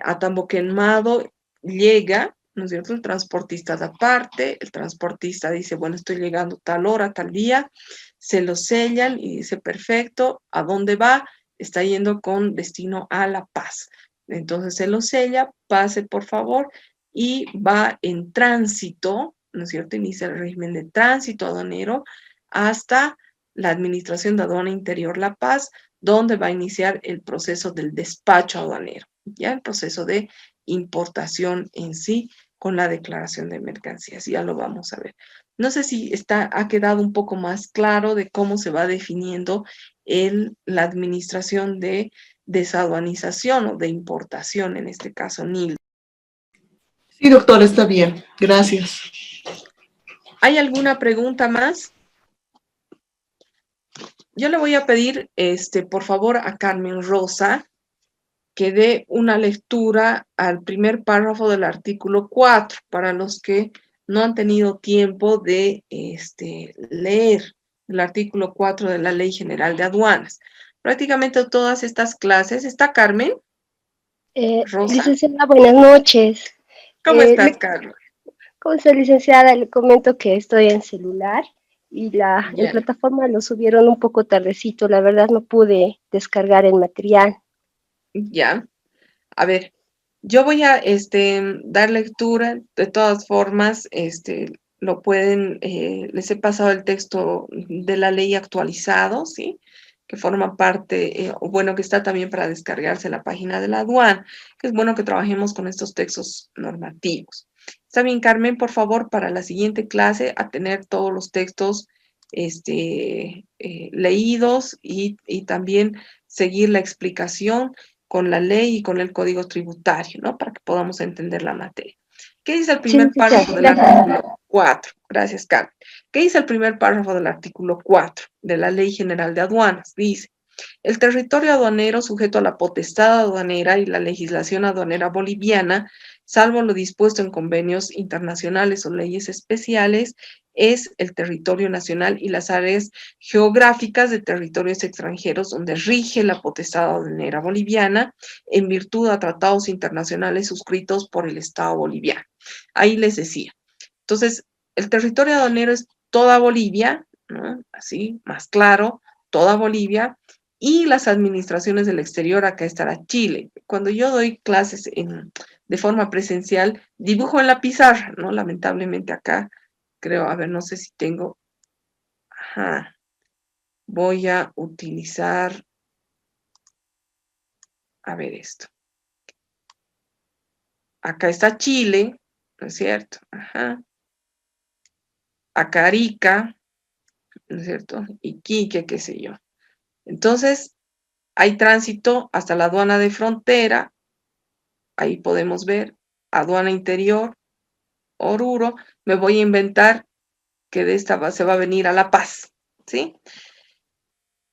A Tambo Quemado llega, ¿no es cierto? El transportista da parte, el transportista dice, bueno, estoy llegando tal hora, tal día, se lo sellan y dice, perfecto, ¿a dónde va? Está yendo con destino a La Paz. Entonces se lo sella, pase por favor, y va en tránsito, ¿no es cierto? Inicia el régimen de tránsito aduanero hasta la Administración de Aduana Interior La Paz, donde va a iniciar el proceso del despacho aduanero, ya el proceso de importación en sí con la declaración de mercancías. Ya lo vamos a ver. No sé si ha quedado un poco más claro de cómo se va definiendo la administración de desaduanización o de importación, en este caso NIL. Sí, doctor, está bien. Gracias. ¿Hay alguna pregunta más? Yo le voy a pedir, por favor, a Carmen Rosa que dé una lectura al primer párrafo del artículo 4 para los que no han tenido tiempo de leer el artículo 4 de la Ley General de Aduanas. Prácticamente todas estas clases, ¿está Carmen Rosa? Licenciada, buenas noches. ¿Cómo estás, Carmen? ¿Cómo está, licenciada? Le comento que estoy en celular y en Ya, plataforma lo subieron un poco tardecito. La verdad no pude descargar el material. ya. A ver, yo voy a dar lectura, de todas formas, lo pueden, les he pasado el texto de la ley actualizado, ¿sí? Que forma parte, o bueno, que está también para descargarse en la página de la aduana, que es bueno que trabajemos con estos textos normativos. Está bien, Carmen, por favor, para la siguiente clase, a tener todos los textos leídos y también seguir la explicación con la ley y con el código tributario, ¿no? Para que podamos entender la materia. ¿Qué dice el Sí, primer licenciada, párrafo del gracias. artículo 4? Gracias, Carmen. ¿Qué dice el primer párrafo del artículo 4 de la Ley General de Aduanas? Dice, el territorio aduanero sujeto a la potestad aduanera y la legislación aduanera boliviana, salvo lo dispuesto en convenios internacionales o leyes especiales, es el territorio nacional y las áreas geográficas de territorios extranjeros donde rige la potestad aduanera boliviana en virtud a tratados internacionales suscritos por el Estado boliviano. Ahí les decía. Entonces, el territorio aduanero es toda Bolivia, ¿no? Así, más claro, toda Bolivia, y las administraciones del exterior, acá estará Chile. Cuando yo doy clases de forma presencial, dibujo en la pizarra, ¿no? Lamentablemente acá, creo, a ver, no sé si tengo, ajá, voy a utilizar, a ver esto. Acá está Chile, ¿no es cierto? Ajá. Acá Arica, ¿no es cierto? Iquique, qué sé yo. Entonces, hay tránsito hasta la aduana de frontera, ahí podemos ver, aduana interior, Oruro, me voy a inventar que de esta se va a venir a La Paz, ¿sí?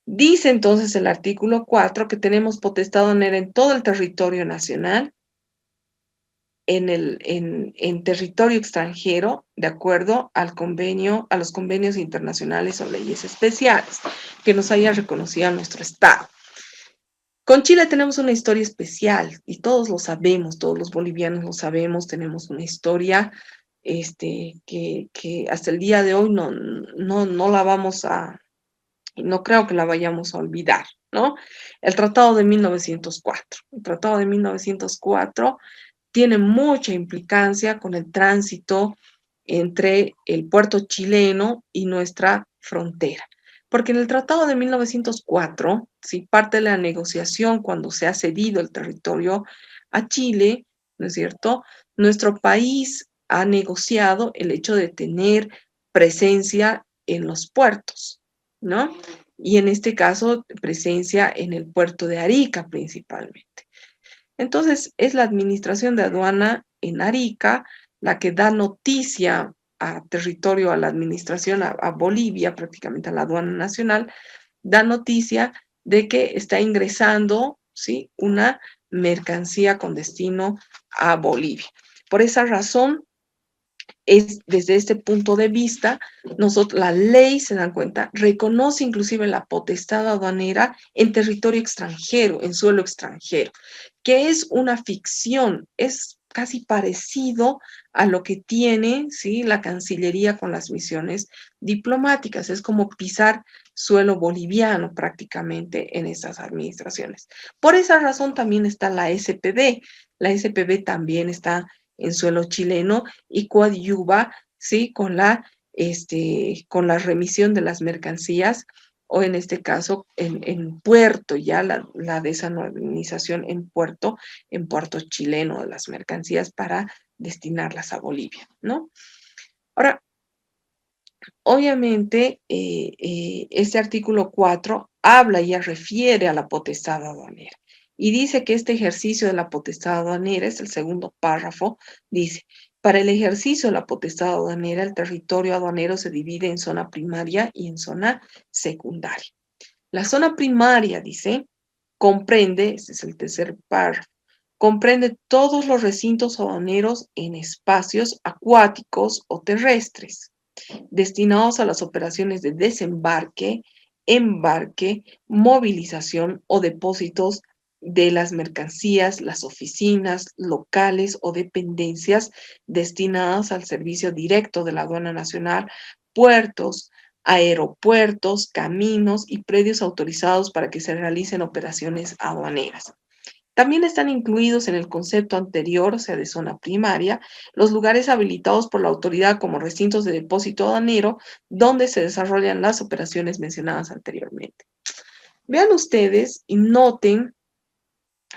Dice entonces el artículo 4 que tenemos potestad aduanera en todo el territorio nacional, en territorio extranjero, de acuerdo al convenio, a los convenios internacionales o leyes especiales que nos haya reconocido a nuestro Estado. Con Chile tenemos una historia especial y todos lo sabemos, todos los bolivianos lo sabemos, tenemos una historia que hasta el día de hoy no la vamos a, no creo que la vayamos a olvidar, ¿no? El Tratado de 1904. El Tratado de 1904 tiene mucha implicancia con el tránsito entre el puerto chileno y nuestra frontera. Porque en el Tratado de 1904, si parte de la negociación cuando se ha cedido el territorio a Chile, ¿no es cierto? Nuestro país ha negociado el hecho de tener presencia en los puertos, ¿no? Y en este caso, presencia en el puerto de Arica principalmente. Entonces, es la administración de aduana en Arica la que da noticia a territorio, a la administración, a Bolivia, prácticamente a la aduana nacional, da noticia de que está ingresando, ¿sí?, una mercancía con destino a Bolivia. Por esa razón, es desde este punto de vista, la ley, se dan cuenta, reconoce inclusive la potestad aduanera en territorio extranjero, en suelo extranjero, que es una ficción, es casi parecido a lo que tiene, ¿sí?, la Cancillería con las misiones diplomáticas. Es como pisar suelo boliviano prácticamente en estas administraciones. Por esa razón también está la SPB. La SPB también está en suelo chileno y coadyuva, ¿sí?, con la remisión de las mercancías, o en este caso en puerto, ya la desalinización en puerto chileno de las mercancías para destinarlas a Bolivia, ¿no? Ahora, obviamente, este artículo 4 habla, ya refiere a la potestad aduanera y dice que este ejercicio de la potestad aduanera, es el segundo párrafo, dice: para el ejercicio de la potestad aduanera, el territorio aduanero se divide en zona primaria y en zona secundaria. La zona primaria, dice, comprende, ese es el tercer párrafo, comprende todos los recintos aduaneros en espacios acuáticos o terrestres, destinados a las operaciones de desembarque, embarque, movilización o depósitos de las mercancías, las oficinas, locales o dependencias destinadas al servicio directo de la aduana nacional, puertos, aeropuertos, caminos y predios autorizados para que se realicen operaciones aduaneras. También están incluidos en el concepto anterior, o sea, de zona primaria, los lugares habilitados por la autoridad como recintos de depósito aduanero, donde se desarrollan las operaciones mencionadas anteriormente. Vean ustedes y noten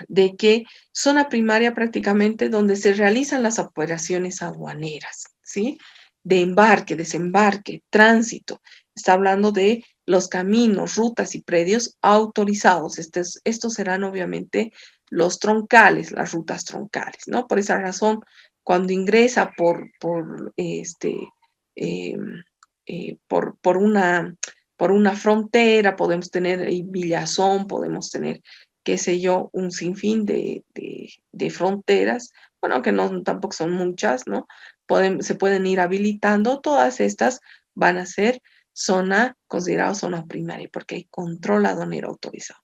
de que zona primaria prácticamente donde se realizan las operaciones aduaneras, ¿sí? De embarque, desembarque, tránsito. Está hablando de los caminos, rutas y predios autorizados. Estos serán obviamente los troncales, las rutas troncales, ¿no? Por esa razón, cuando ingresa eh, por una frontera, podemos tener Villazón, podemos tener, qué sé yo, un sinfín de fronteras, bueno, que no tampoco son muchas, ¿no? Se pueden ir habilitando, todas estas van a ser consideradas zona primaria, porque hay control aduanero autorizado.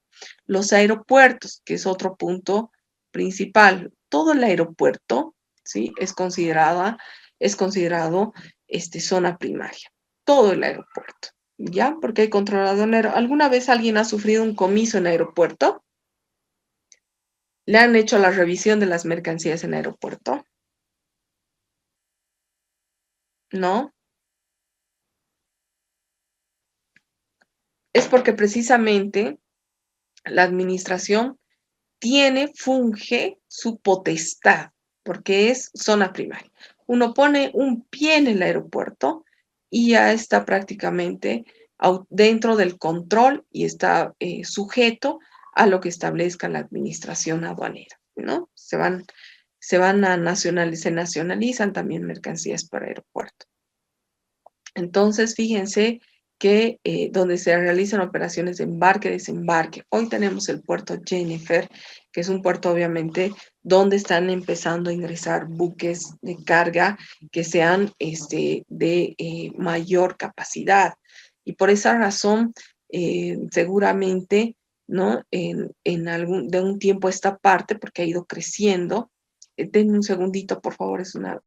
Los aeropuertos, que es otro punto principal, todo el aeropuerto, ¿sí?, es considerado zona primaria, todo el aeropuerto, ¿ya? Porque hay control aduanero. ¿Alguna vez alguien ha sufrido un comiso en aeropuerto? ¿Le han hecho la revisión de las mercancías en aeropuerto? ¿No? Es porque precisamente la administración funge su potestad, porque es zona primaria. Uno pone un pie en el aeropuerto y ya está prácticamente dentro del control y está sujeto a lo que establezca la administración aduanera, ¿no? Se nacionalizan también mercancías para aeropuerto. Entonces, fíjense que donde se realizan operaciones de embarque, desembarque. Hoy tenemos el puerto Jennifer, que es un puerto obviamente donde están empezando a ingresar buques de carga que sean de mayor capacidad. Y por esa razón, seguramente, ¿no? De un tiempo a esta parte, porque ha ido creciendo. Denme un segundito, por favor, es una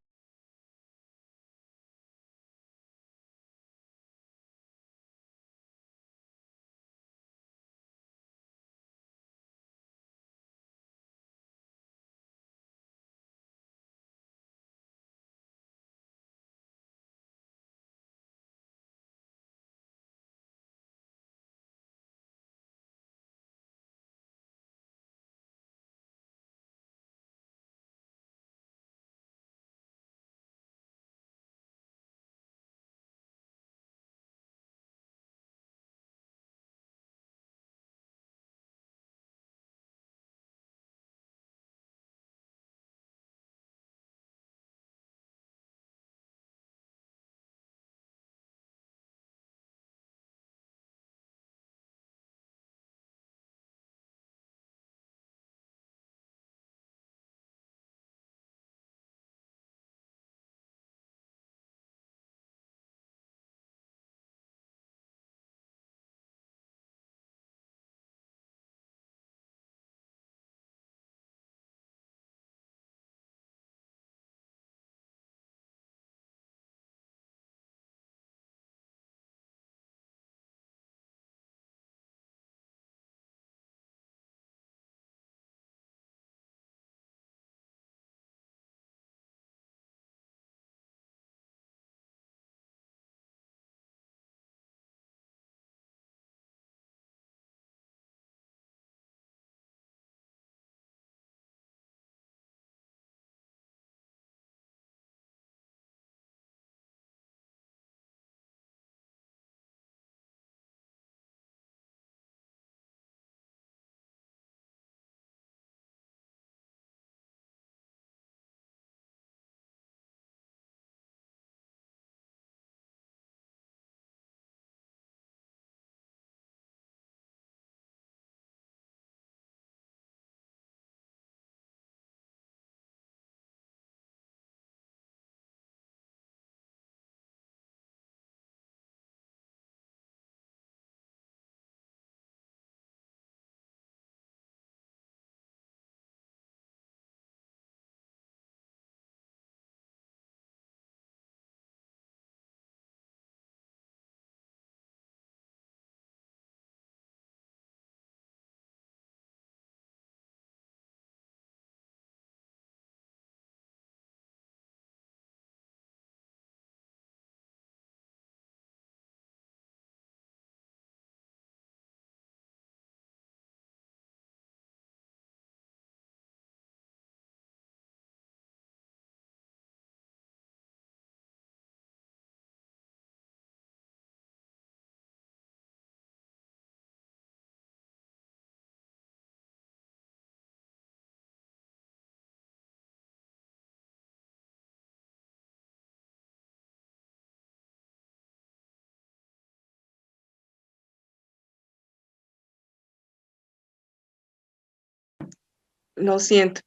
lo siento.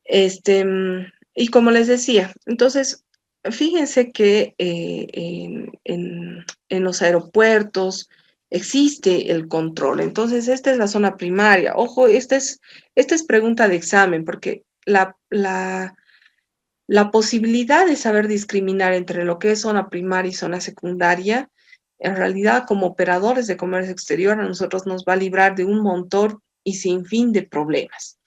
Y como les decía, entonces, fíjense que en los aeropuertos existe el control. Entonces, esta es la zona primaria. Ojo, esta es pregunta de examen, porque la posibilidad de saber discriminar entre lo que es zona primaria y zona secundaria, en realidad, como operadores de comercio exterior, a nosotros nos va a librar de un montón y sin fin de problemas.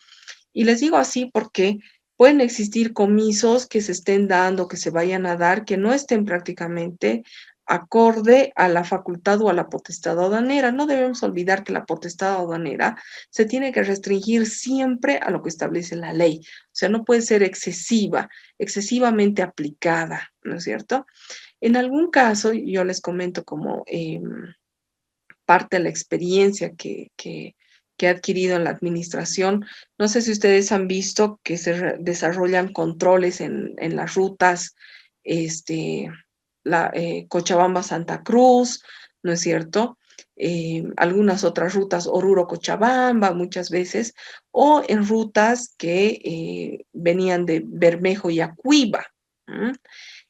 Y les digo así porque pueden existir comisos que se estén dando, que se vayan a dar, que no estén prácticamente acorde a la facultad o a la potestad aduanera. No debemos olvidar que la potestad aduanera se tiene que restringir siempre a lo que establece la ley. O sea, no puede ser excesivamente aplicada, ¿no es cierto? En algún caso, yo les comento como parte de la experiencia que he adquirido en la administración. No sé si ustedes han visto que se desarrollan controles en las rutas, este, Cochabamba-Santa Cruz, ¿no es cierto? Algunas otras rutas, Oruro-Cochabamba, muchas veces, o en rutas que venían de Bermejo y Acuiba.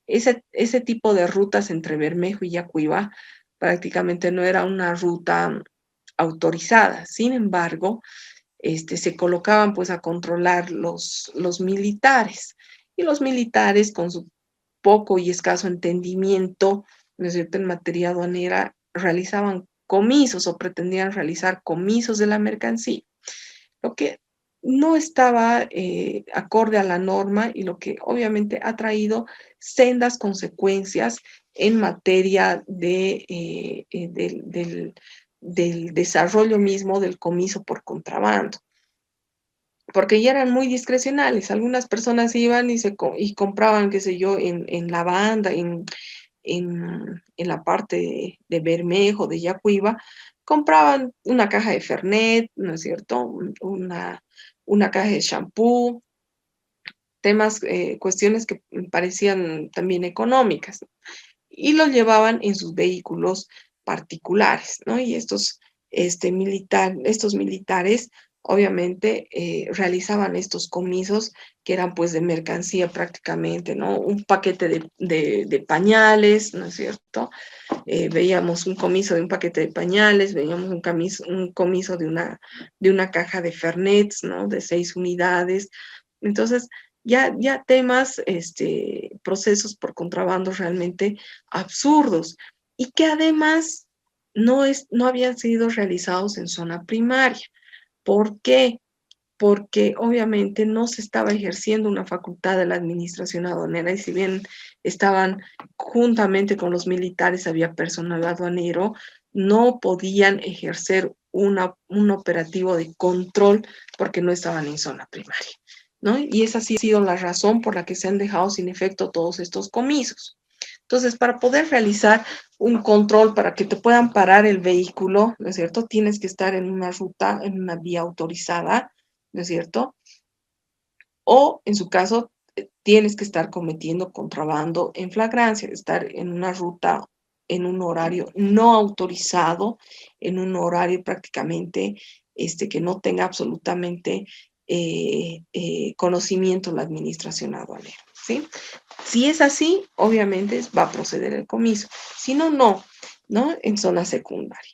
Ese tipo de rutas entre Bermejo y Yacuiba prácticamente no era una ruta autorizada. Sin embargo, se colocaban pues a controlar los militares. Y los militares, con su poco y escaso entendimiento, ¿no es cierto?, en materia aduanera, realizaban comisos o pretendían realizar comisos de la mercancía, lo que no estaba acorde a la norma y lo que obviamente ha traído sendas consecuencias en materia del desarrollo mismo del comiso por contrabando, porque ya eran muy discrecionales. Algunas personas iban y compraban, qué sé yo, en la banda, en la parte de Bermejo, de Yacuiba, compraban una caja de Fernet, ¿no es cierto? Una caja de shampoo, temas, cuestiones que parecían también económicas, y lo llevaban en sus vehículos particulares, ¿no? Y estos militares obviamente realizaban estos comisos que eran pues de mercancía prácticamente, ¿no? Un paquete de pañales, ¿no es cierto? Veíamos un comiso de un paquete de pañales, veíamos un comiso de una caja de Fernets, ¿no? De 6 unidades. Entonces, ya temas, procesos por contrabando realmente absurdos y que además no habían sido realizados en zona primaria. ¿Por qué? Porque obviamente no se estaba ejerciendo una facultad de la administración aduanera, y si bien estaban juntamente con los militares, había personal aduanero, no podían ejercer un operativo de control porque no estaban en zona primaria, ¿no? Y esa sí ha sido la razón por la que se han dejado sin efecto todos estos comisos. Entonces, para poder realizar un control, para que te puedan parar el vehículo, ¿no es cierto?, tienes que estar en una ruta, en una vía autorizada, ¿no es cierto? O, en su caso, tienes que estar cometiendo contrabando en flagrancia, estar en una ruta, en un horario no autorizado, en un horario prácticamente que no tenga absolutamente conocimiento la administración aduanera, ¿sí? Si es así, obviamente va a proceder el comiso. Si no, ¿no? En zona secundaria.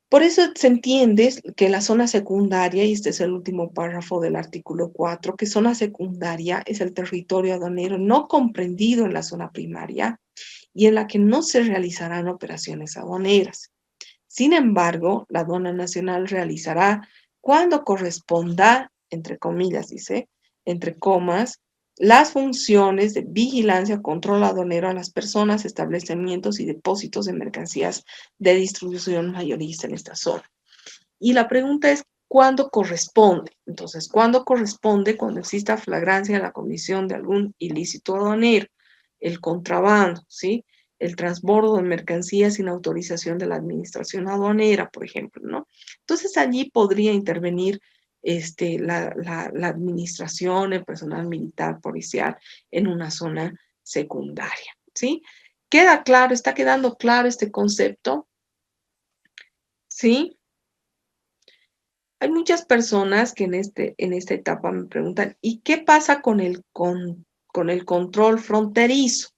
Por eso se entiende que la zona secundaria, y este es el último párrafo del artículo 4, que zona secundaria es el territorio aduanero no comprendido en la zona primaria y en la que no se realizarán operaciones aduaneras. Sin embargo, la aduana nacional realizará cuando corresponda, entre comillas, dice, entre comas, las funciones de vigilancia, control aduanero a las personas, establecimientos y depósitos de mercancías de distribución mayorista en esta zona. Y la pregunta es, ¿cuándo corresponde? Entonces, ¿cuándo corresponde? Cuando exista flagrancia en la comisión de algún ilícito aduanero, el contrabando, ¿sí? El transbordo de mercancías sin autorización de la administración aduanera, por ejemplo, ¿no? Entonces, allí podría intervenir la administración, el personal militar, policial, en una zona secundaria, ¿sí? ¿Queda claro? ¿Está quedando claro este concepto? ¿Sí? Hay muchas personas que en esta etapa me preguntan, ¿y qué pasa con con el control fronterizo?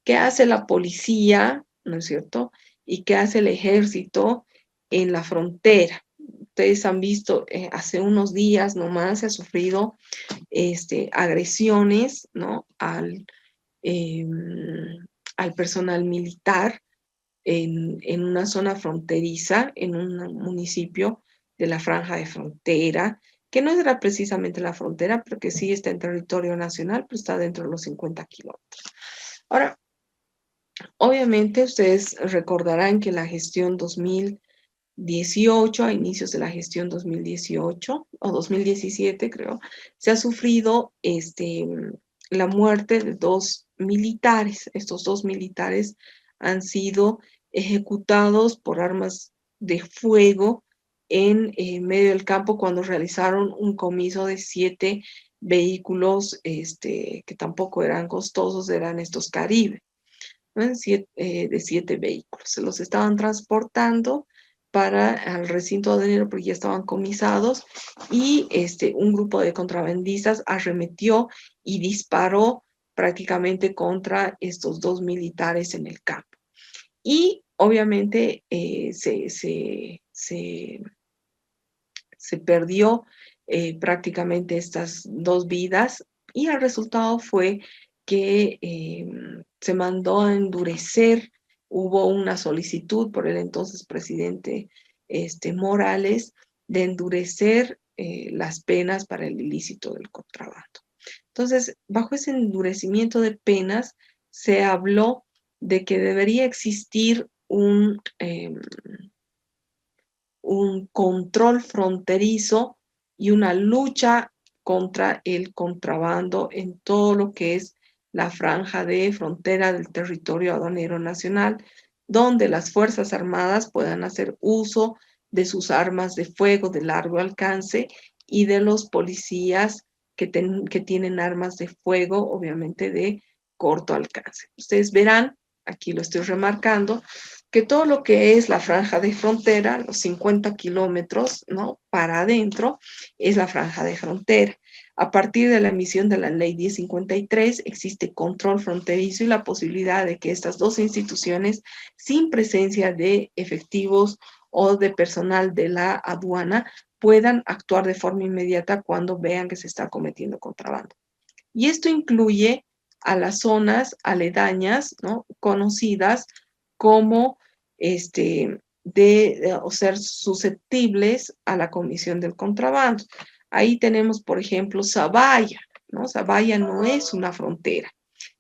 ¿Qué hace la policía, no es cierto? ¿Y qué hace el ejército en la frontera? Ustedes han visto, hace unos días nomás se ha sufrido agresiones, ¿no? Eh, al personal militar en una zona fronteriza, en un municipio de la Franja de Frontera, que no era precisamente la frontera, pero que sí está en territorio nacional, pero está dentro de los 50 kilómetros. Ahora, obviamente ustedes recordarán que la gestión 2018, a inicios de la gestión 2018 o 2017 creo, se ha sufrido la muerte de dos militares. Estos dos militares han sido ejecutados por armas de fuego en medio del campo cuando realizaron un comiso de 7 vehículos que tampoco eran costosos, eran estos Caribe, ¿no? De 7 vehículos. Se los estaban transportando para el recinto aduanero porque ya estaban comisados y un grupo de contrabandistas arremetió y disparó prácticamente contra estos dos militares en el campo. Y obviamente se perdió prácticamente estas dos vidas y el resultado fue que se mandó a endurecer, hubo una solicitud por el entonces presidente Morales de endurecer las penas para el ilícito del contrabando. Entonces, bajo ese endurecimiento de penas, se habló de que debería existir un control fronterizo y una lucha contra el contrabando en todo lo que es la franja de frontera del territorio aduanero nacional, donde las Fuerzas Armadas puedan hacer uso de sus armas de fuego de largo alcance y de los policías que tienen armas de fuego, obviamente de corto alcance. Ustedes verán, aquí lo estoy remarcando, que todo lo que es la franja de frontera, los 50 kilómetros, ¿no? Para adentro, es la franja de frontera. A partir de la emisión de la ley 1053, existe control fronterizo y la posibilidad de que estas dos instituciones, sin presencia de efectivos o de personal de la aduana, puedan actuar de forma inmediata cuando vean que se está cometiendo contrabando. Y esto incluye a las zonas aledañas, ¿no? Conocidas como o ser susceptibles a la comisión del contrabando. Ahí tenemos, por ejemplo, Zabaya, ¿no? Zabaya no es una frontera.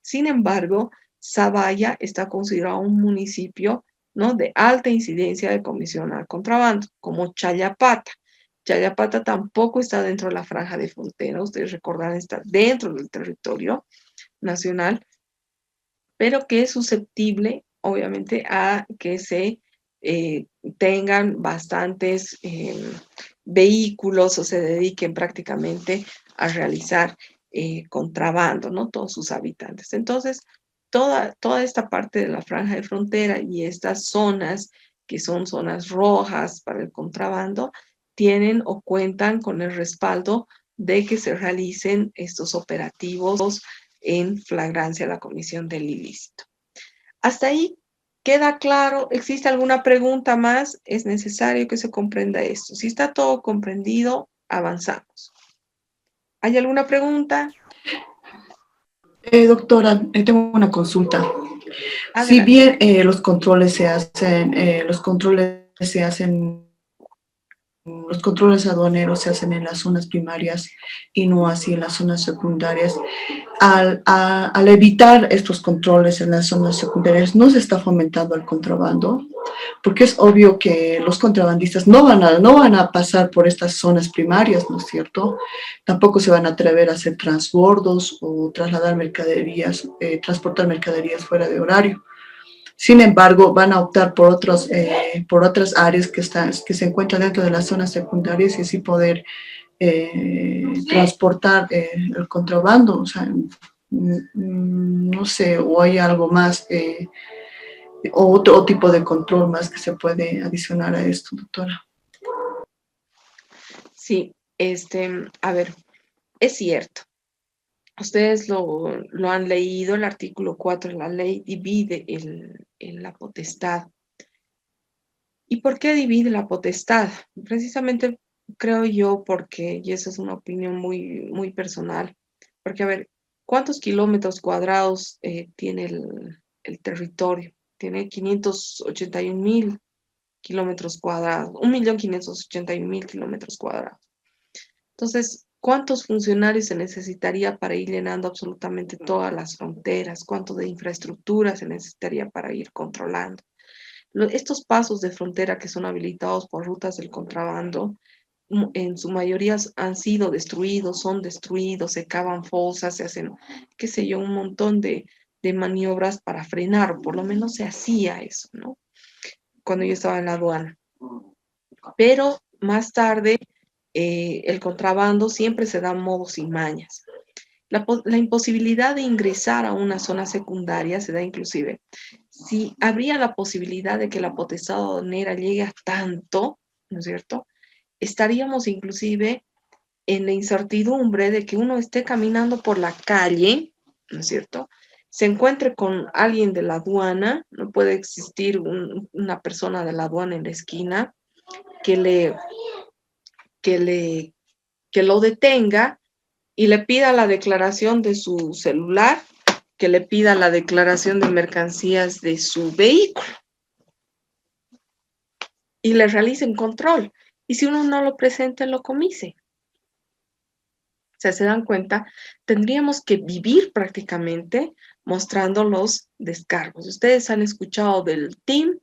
Sin embargo, Zabaya está considerado un municipio, ¿no? De alta incidencia de comisión al contrabando, como Chayapata. Chayapata tampoco está dentro de la franja de frontera, ustedes recordarán, está dentro del territorio nacional, pero que es susceptible, obviamente, a que se tengan bastantes vehículos o se dediquen prácticamente a realizar contrabando, ¿no? Todos sus habitantes. Entonces, toda esta parte de la franja de frontera y estas zonas que son zonas rojas para el contrabando, tienen o cuentan con el respaldo de que se realicen estos operativos en flagrancia a la comisión del ilícito. Hasta ahí queda claro. ¿Existe alguna pregunta más? Es necesario que se comprenda esto. Si está todo comprendido, avanzamos. ¿Hay alguna pregunta? Doctora, tengo una consulta. Adelante. Si bien los controles se hacen, los controles aduaneros se hacen en las zonas primarias y no así en las zonas secundarias, al evitar estos controles en las zonas secundarias, ¿no se está fomentando el contrabando? Porque es obvio que los contrabandistas no van a pasar por estas zonas primarias, ¿no es cierto? Tampoco se van a atrever a hacer transbordos o trasladar mercaderías, transportar mercaderías fuera de horario. Sin embargo, van a optar por otras áreas que se encuentran dentro de las zonas secundarias y así poder transportar el contrabando. O sea, no sé, o hay algo más, o otro tipo de control más que se puede adicionar a esto, doctora. Sí, a ver, es cierto. Ustedes lo han leído, el artículo 4 de la ley divide la potestad. ¿Y por qué divide la potestad? Precisamente creo yo porque, y esa es una opinión muy, muy personal, porque a ver, ¿cuántos kilómetros cuadrados tiene el territorio? Tiene 581.000 kilómetros cuadrados, 1.581.000 kilómetros cuadrados. Entonces, ¿cuántos funcionarios se necesitaría para ir llenando absolutamente todas las fronteras? ¿Cuánto de infraestructura se necesitaría para ir controlando? Estos pasos de frontera que son habilitados por rutas del contrabando, en su mayoría han sido destruidos, son destruidos, se cavan fosas, se hacen, qué sé yo, un montón de maniobras para frenar, o por lo menos se hacía eso, ¿no? Cuando yo estaba en la aduana. Pero más tarde, el contrabando siempre se da modos y mañas. La imposibilidad de ingresar a una zona secundaria se da inclusive. Si habría la posibilidad de que la potestad aduanera llegue a tanto, ¿no es cierto? Estaríamos inclusive en la incertidumbre de que uno esté caminando por la calle, ¿no es cierto? Se encuentre con alguien de la aduana, no puede existir una persona de la aduana en la esquina que le, que le, que lo detenga y le pida la declaración de su celular, que le pida la declaración de mercancías de su vehículo y le realicen control. Y si uno no lo presenta, lo comise. O sea, se dan cuenta, tendríamos que vivir prácticamente mostrando los descargos. Ustedes han escuchado del TIM,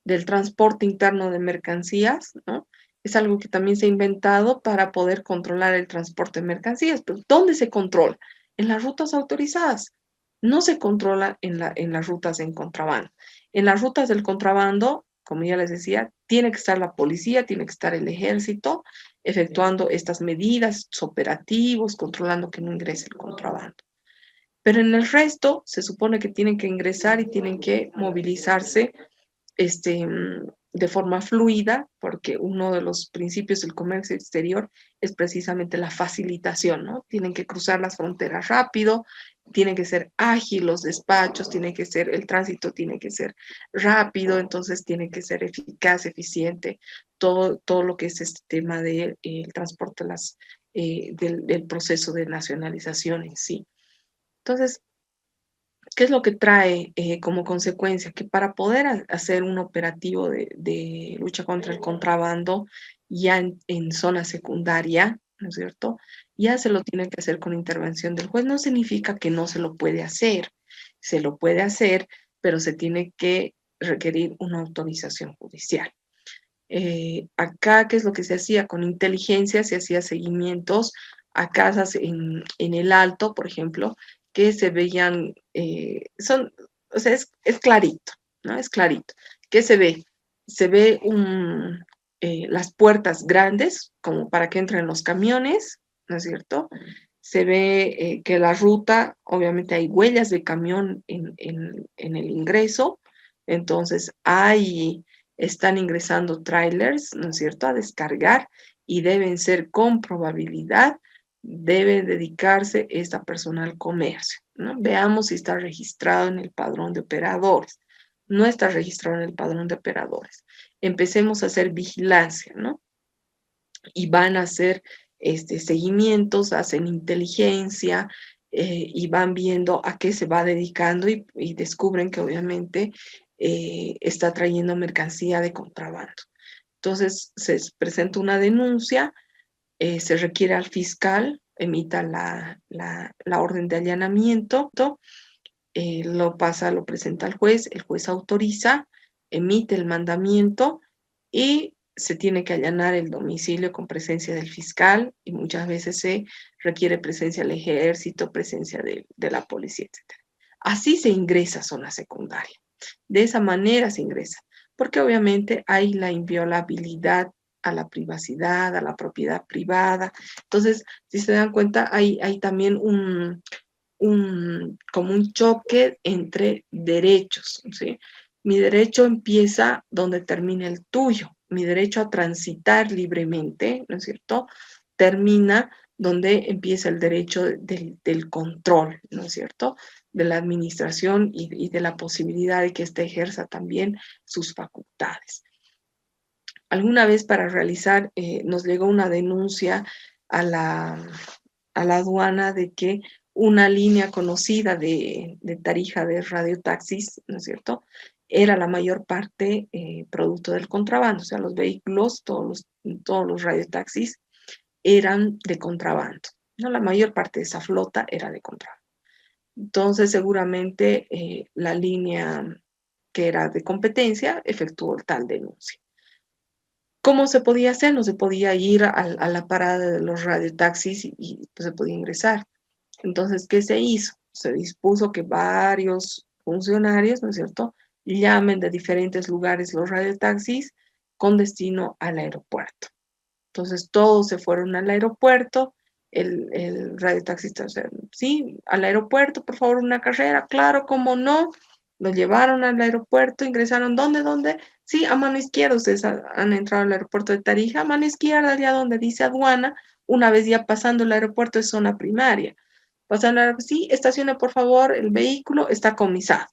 del transporte interno de mercancías, ¿no? Es algo que también se ha inventado para poder controlar el transporte de mercancías. Pero ¿dónde se controla? En las rutas autorizadas. No se controla en las rutas en contrabando. En las rutas del contrabando, como ya les decía, tiene que estar la policía, tiene que estar el ejército, efectuando estas medidas, operativos, controlando que no ingrese el contrabando. Pero en el resto se supone que tienen que ingresar y tienen que movilizarse de forma fluida, porque uno de los principios del comercio exterior es precisamente la facilitación, ¿no? Tienen que cruzar las fronteras rápido, tienen que ser ágiles los despachos, el tránsito tiene que ser rápido, entonces tiene que ser eficaz, eficiente, todo lo que es este tema del transporte, del proceso de nacionalización en sí. Entonces, ¿qué es lo que trae como consecuencia? Que para poder hacer un operativo de lucha contra el contrabando ya en zona secundaria, ¿no es cierto? Ya se lo tiene que hacer con intervención del juez. No significa que no se lo puede hacer. Se lo puede hacer, pero se tiene que requerir una autorización judicial. Acá, ¿qué es lo que se hacía? Con inteligencia se hacía seguimientos a casas en el Alto, por ejemplo, que se veían, o sea, es clarito, ¿no? Es clarito. ¿Qué se ve? Se ve las puertas grandes, como para que entren los camiones, ¿no es cierto? Se ve que la ruta, obviamente hay huellas de camión en el ingreso, entonces están ingresando trailers, ¿no es cierto?, a descargar y deben ser con probabilidad, debe dedicarse esta persona al comercio, ¿no? Veamos si está registrado en el padrón de operadores. No está registrado en el padrón de operadores. Empecemos a hacer vigilancia, ¿no? Y van a hacer seguimientos, hacen inteligencia y van viendo a qué se va dedicando y descubren que obviamente está trayendo mercancía de contrabando. Entonces se presenta una denuncia, se requiere al fiscal, emita la orden de allanamiento, lo presenta al juez, el juez autoriza, emite el mandamiento y se tiene que allanar el domicilio con presencia del fiscal y muchas veces se requiere presencia del ejército, presencia de la policía, etc. Así se ingresa a zona secundaria. De esa manera se ingresa, porque obviamente hay la inviolabilidad a la privacidad, a la propiedad privada. Entonces, si se dan cuenta, hay también como un choque entre derechos, ¿sí? Mi derecho empieza donde termina el tuyo. mi derecho a transitar libremente, ¿no es cierto?, termina donde empieza el derecho del control, ¿no es cierto?, de la administración y de la posibilidad de que éste ejerza también sus facultades. Alguna vez para realizar, nos llegó una denuncia a la aduana de que una línea conocida de Tarija de radiotaxis, ¿no es cierto?, era la mayor parte producto del contrabando, o sea, los vehículos, todos los radiotaxis eran de contrabando, ¿no? La mayor parte de esa flota era de contrabando. Entonces, seguramente la línea que era de competencia efectuó tal denuncia. ¿Cómo se podía hacer? No se podía ir a la parada de los radiotaxis y pues, se podía ingresar. Entonces, ¿qué se hizo? Se dispuso que varios funcionarios, ¿no es cierto?, llamen de diferentes lugares los radiotaxis con destino al aeropuerto. Entonces, todos se fueron al aeropuerto, el radiotaxista, o sea, sí, al aeropuerto, por favor, una carrera, claro, cómo no, lo llevaron al aeropuerto, ingresaron, ¿dónde? Sí, a mano izquierda, ustedes han entrado al aeropuerto de Tarija, a mano izquierda, allá donde dice aduana, una vez ya pasando el aeropuerto es zona primaria. Pasando, sí, estacione por favor el vehículo, está comisado.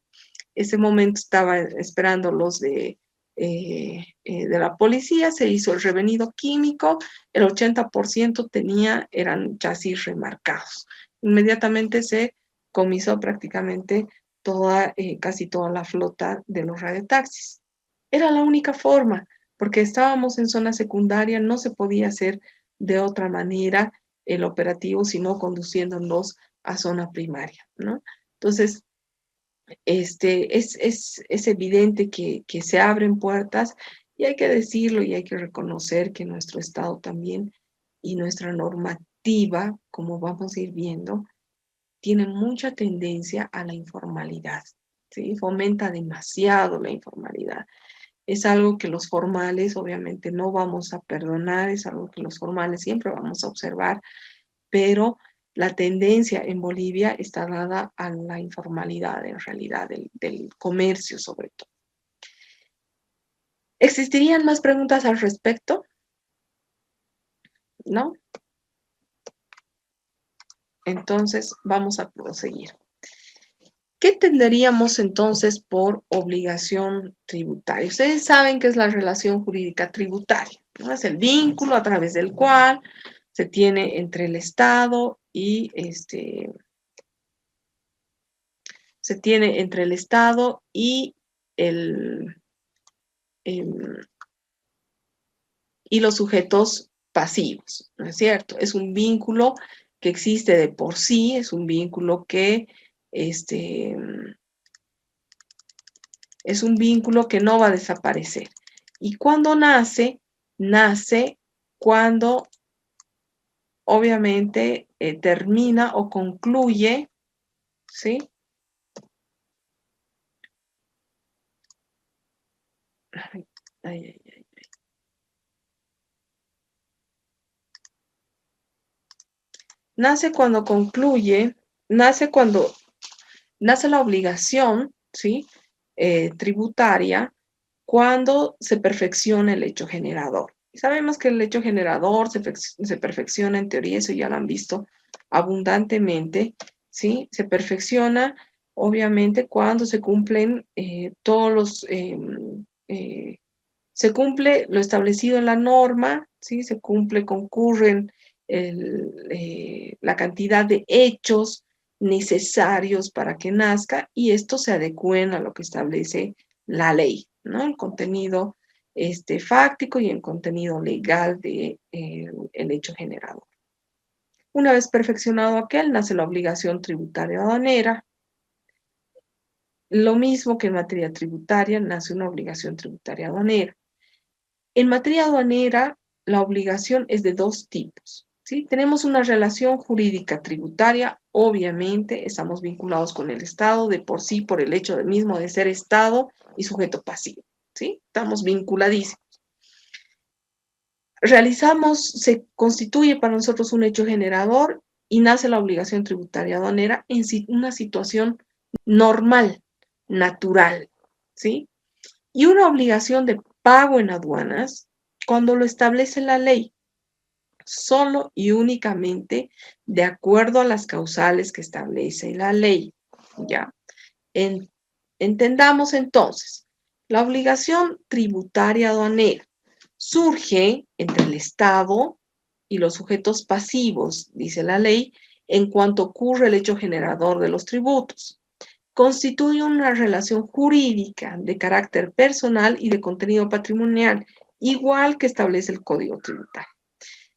Ese momento estaba esperando los de la policía, se hizo el revenido químico, el 80% eran chasis remarcados. Inmediatamente se comisó prácticamente casi toda la flota de los radiotaxis. Era la única forma, porque estábamos en zona secundaria, no se podía hacer de otra manera el operativo, sino conduciéndonos a zona primaria, ¿no? Entonces, es evidente que se abren puertas y hay que decirlo y hay que reconocer que nuestro Estado también y nuestra normativa, como vamos a ir viendo, tiene mucha tendencia a la informalidad, ¿sí? Fomenta demasiado la informalidad. Es algo que los formales obviamente no vamos a perdonar, es algo que los formales siempre vamos a observar, pero la tendencia en Bolivia está dada a la informalidad, en realidad, del comercio sobre todo. ¿Existirían más preguntas al respecto? ¿No? Entonces, vamos a proseguir. ¿Qué tendríamos entonces por obligación tributaria? Ustedes saben qué es la relación jurídica tributaria, ¿no? Es el vínculo a través del cual se tiene entre el Estado y se tiene entre el Estado y y los sujetos pasivos, ¿no es cierto? Es un vínculo que existe de por sí, es un vínculo que es un vínculo que no va a desaparecer. Y cuando nace cuando obviamente termina o concluye, ¿sí? Ay. Nace cuando concluye, nace la obligación, ¿sí? Tributaria, cuando se perfecciona el hecho generador. Y sabemos que el hecho generador se perfecciona en teoría, eso ya lo han visto abundantemente, ¿sí? Se perfecciona, obviamente, cuando se cumplen se cumple lo establecido en la norma, ¿sí? Concurren la cantidad de hechos necesarios para que nazca y esto se adecúen a lo que establece la ley, ¿no? El contenido fáctico y el contenido legal del hecho generador. Una vez perfeccionado aquel, nace la obligación tributaria aduanera. Lo mismo que en materia tributaria, nace una obligación tributaria aduanera. En materia aduanera, la obligación es de dos tipos, ¿sí? Tenemos una relación jurídica tributaria, obviamente estamos vinculados con el Estado de por sí por el hecho del mismo de ser Estado y sujeto pasivo, ¿sí? Estamos vinculadísimos. Se constituye para nosotros un hecho generador y nace la obligación tributaria aduanera en una situación normal, natural, ¿sí? Y una obligación de pago en aduanas cuando lo establece la ley, solo y únicamente de acuerdo a las causales que establece la ley. ¿Ya? Entendamos entonces, la obligación tributaria aduanera surge entre el Estado y los sujetos pasivos, dice la ley, en cuanto ocurre el hecho generador de los tributos. Constituye una relación jurídica de carácter personal y de contenido patrimonial, igual que establece el Código Tributario.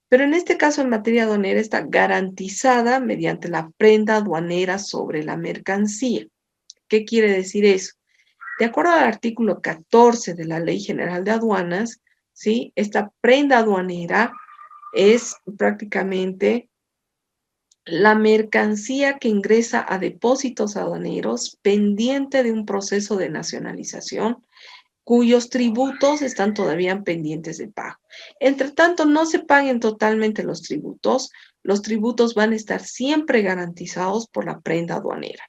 Pero en este caso, en materia aduanera, está garantizada mediante la prenda aduanera sobre la mercancía. ¿Qué quiere decir eso? De acuerdo al artículo 14 de la Ley General de Aduanas, ¿sí? Esta prenda aduanera es prácticamente la mercancía que ingresa a depósitos aduaneros pendiente de un proceso de nacionalización cuyos tributos están todavía pendientes de pago. Entre tanto, no se paguen totalmente los tributos van a estar siempre garantizados por la prenda aduanera.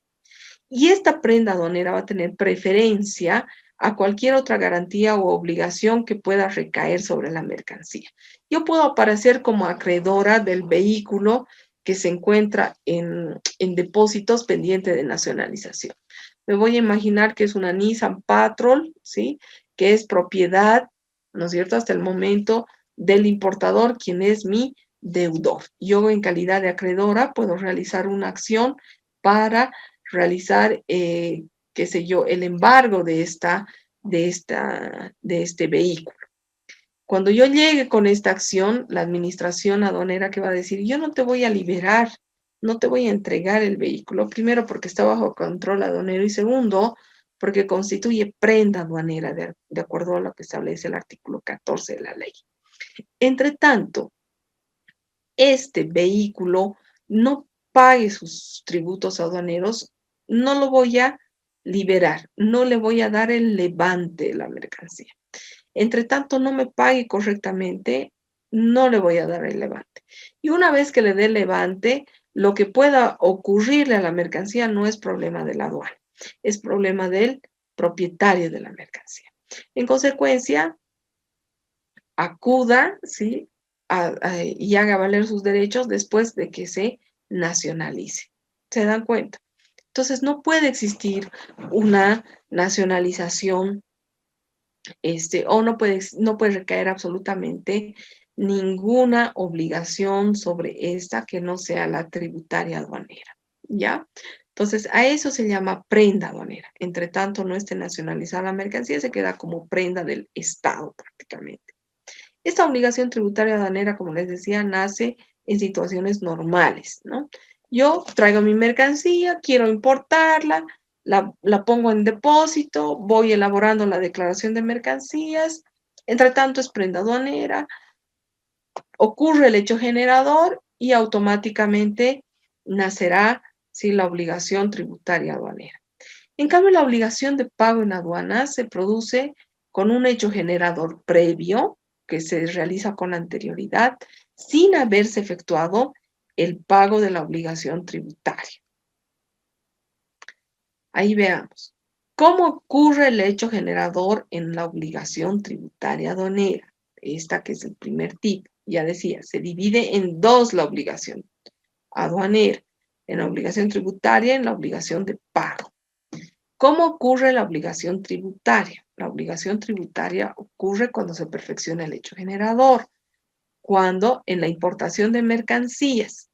Y esta prenda aduanera va a tener preferencia a cualquier otra garantía o obligación que pueda recaer sobre la mercancía. Yo puedo aparecer como acreedora del vehículo que se encuentra en depósitos pendiente de nacionalización. Me voy a imaginar que es una Nissan Patrol, ¿sí? Que es propiedad, ¿no es cierto?, hasta el momento del importador, quien es mi deudor. Yo, en calidad de acreedora, puedo realizar una acción para realizar, qué sé yo, el embargo de este vehículo. Cuando yo llegue con esta acción, la administración aduanera que va a decir, yo no te voy a liberar, no te voy a entregar el vehículo, primero porque está bajo control aduanero y segundo, porque constituye prenda aduanera de acuerdo a lo que establece el artículo 14 de la ley. Entre tanto, este vehículo no pague sus tributos aduaneros, no lo voy a liberar, no le voy a dar el levante de la mercancía. Entre tanto, no me pague correctamente, no le voy a dar el levante. Y una vez que le dé el levante, lo que pueda ocurrirle a la mercancía no es problema de la aduana, es problema del propietario de la mercancía. En consecuencia, acuda, ¿sí?, y haga valer sus derechos después de que se nacionalice. ¿Se dan cuenta? Entonces, no puede existir una nacionalización, o no puede recaer absolutamente ninguna obligación sobre esta que no sea la tributaria aduanera, ¿ya? Entonces, a eso se llama prenda aduanera. Entre tanto, no esté nacionalizada la mercancía, se queda como prenda del Estado prácticamente. Esta obligación tributaria aduanera, como les decía, nace en situaciones normales, ¿no? Yo traigo mi mercancía, quiero importarla, la pongo en depósito, voy elaborando la declaración de mercancías, entre tanto es prenda aduanera, ocurre el hecho generador y automáticamente nacerá, ¿sí?, la obligación tributaria aduanera. En cambio, la obligación de pago en aduanas se produce con un hecho generador previo que se realiza con anterioridad sin haberse efectuado el pago de la obligación tributaria. Ahí veamos. ¿Cómo ocurre el hecho generador en la obligación tributaria aduanera? Esta que es el primer tipo. Ya decía, se divide en dos la obligación aduanera, en la obligación tributaria y en la obligación de pago. ¿Cómo ocurre la obligación tributaria? La obligación tributaria ocurre cuando se perfecciona el hecho generador, cuando en la importación de mercancías,